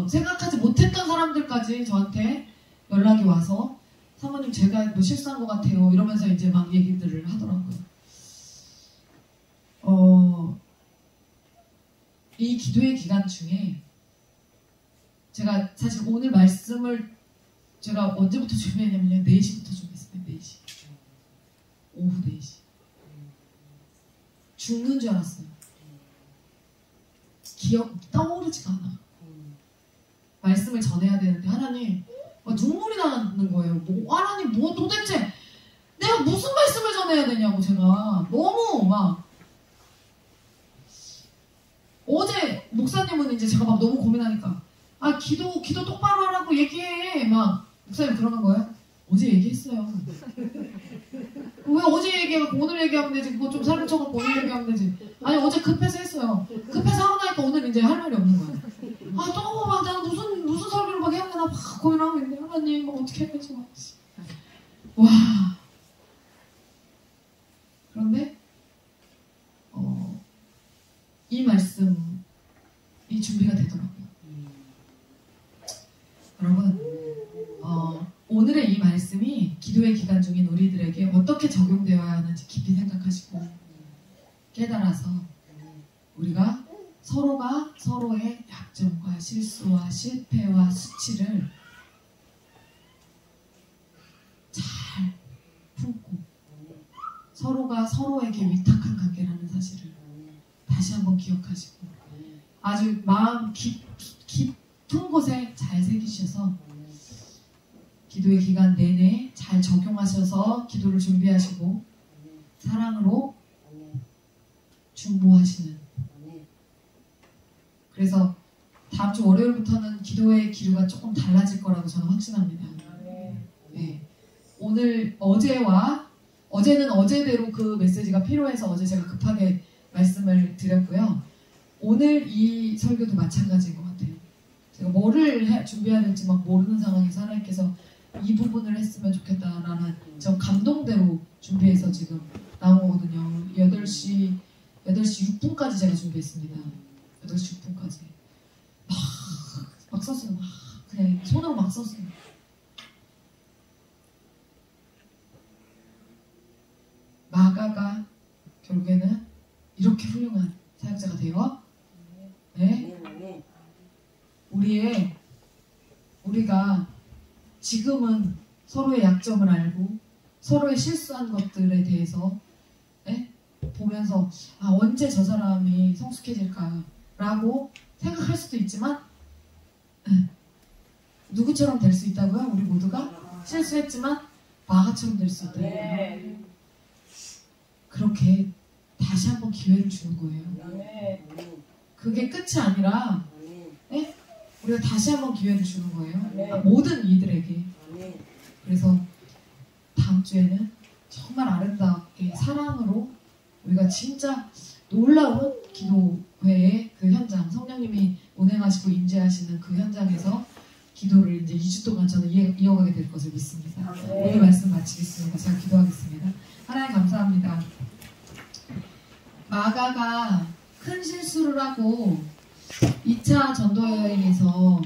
Speaker 1: 생각하지 못했던 사람들까지 저한테 연락이 와서 사모님 제가 뭐 실수한 것 같아요. 이러면서 이제 막 얘기들을 하더라고요. 이 기도의 기간 중에 제가 사실 오늘 말씀을 제가 언제부터 준비했냐면요. 4시부터 준비했어요. 4시. 오후 4시. 죽는 줄 알았어요. 기억 떠오르지가 않아. 말씀을 전해야 되는데 하나님 눈물이 나는 거예요. 하나님 도대체 내가 무슨 말씀을 전해야 되냐고 제가 너무 막 어제 목사님은 이제 제가 막 너무 고민하니까 기도 똑바로 하라고 얘기해 막 목사님 그러는 거예요. 어제 얘기했어요. 왜 어제 얘기하고 오늘 얘기하면 되지? 그거 좀 살을 쳐갖고 오늘 얘기하면 되지. 아니 어제 급해서 했어요. 급해서 하고 나니까 오늘 이제 할 말이 없는 거야. 또 막 내가 무슨 설교를 막 해야 되나 막 고민하고 있는데 하나님 어떻게 해야 되지? 와. 그런데 이 말씀이 준비가 되더라고요. 여러분 오늘의 이 말씀이 기도의 기간 중인 우리들에게 어떻게 적용되어야 하는지 깊이 생각하시고 깨달아서 우리가 서로가 서로의 약점과 실수와 실패와 수치를 잘 품고 서로가 서로에게 위탁한 관계라는 사실을 다시 한번 기억하시고 아주 마음 깊은 곳에 잘 새기셔서 기도의 기간 내내 잘 적용하셔서 기도를 준비하시고 사랑으로 중보하시는. 그래서 다음 주 월요일부터는 기도의 기류가 조금 달라질 거라고 저는 확신합니다. 네. 어제는 어제대로 그 메시지가 필요해서 어제 제가 급하게 말씀을 드렸고요. 오늘 이 설교도 마찬가지인 것 같아요. 제가 뭐를 준비해야 될지 막 모르는 상황에서 하나님께서 이 부분을 했으면 좋겠다라는 저 감동대로 준비해서 지금 나오거든요. 8시 6분까지 제가 준비했습니다. 8시 6분까지 막 썼어요. 그냥 손으로 막 썼어요. 마가가 결국에는 이렇게 훌륭한 사역자가 되어 우리가 지금은 서로의 약점을 알고 서로의 실수한 것들에 대해서 보면서 언제 저 사람이 성숙해질까라고 생각할 수도 있지만 누구처럼 될 수 있다고요? 우리 모두가 실수했지만 마가처럼 될 수 있다고요. 그렇게 다시 한번 기회를 주는 거예요. 그게 끝이 아니라 우리가 다시 한번 기회를 주는 거예요. 모든 이들에게. 그래서 다음 주에는 정말 아름답게 사랑으로 우리가 진짜 놀라운 기도회의 그 현장, 성령님이 운행하시고 임재하시는 그 현장에서 기도를 이제 2주 동안 저는 이어가게 될 것을 믿습니다. 오늘 말씀 마치겠습니다. 제가 기도하겠습니다. 하나님 감사합니다. 마가가 큰 실수를 하고 2차 전도 여행에서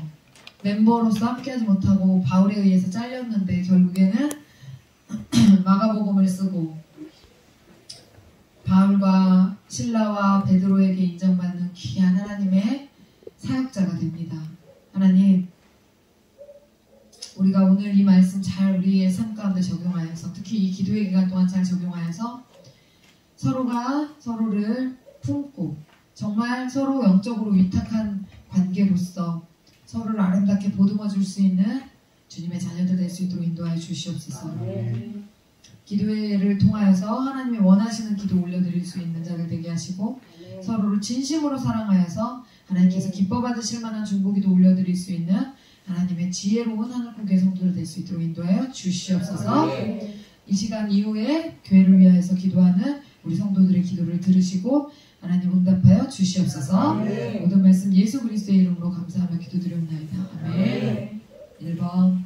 Speaker 1: 멤버로서 함께하지 못하고 바울에 의해서 잘렸는데 결국에는 마가복음을 쓰고 바울과 실라와 베드로에게 인정받는 귀한 하나님의 사역자가 됩니다. 하나님, 우리가 오늘 이 말씀 잘 우리의 삶 가운데 적용하여서, 특히 이 기도의 기간 동안 잘 적용하여서 서로가 서로를 품고 정말 서로 영적으로 위탁한 관계로서 서로를 아름답게 보듬어 줄 수 있는 주님의 자녀들 될 수 있도록 인도하여 주시옵소서. 기도회를 통하여서 하나님이 원하시는 기도 올려드릴 수 있는 자들 되게 하시고, 서로를 진심으로 사랑하여서 하나님께서 기뻐 받으실 만한 중보기도 올려드릴 수 있는 하나님의 지혜로운 하늘국의 성도들 될 수 있도록 인도하여 주시옵소서. 이 시간 이후에 교회를 위하여서 기도하는 우리 성도들의 기도를 들으시고 하나님 응답하여 주시옵소서. 모든 말씀 예수 그리스도의 이름으로 감사하며 기도드렸나이다. 아멘. 1번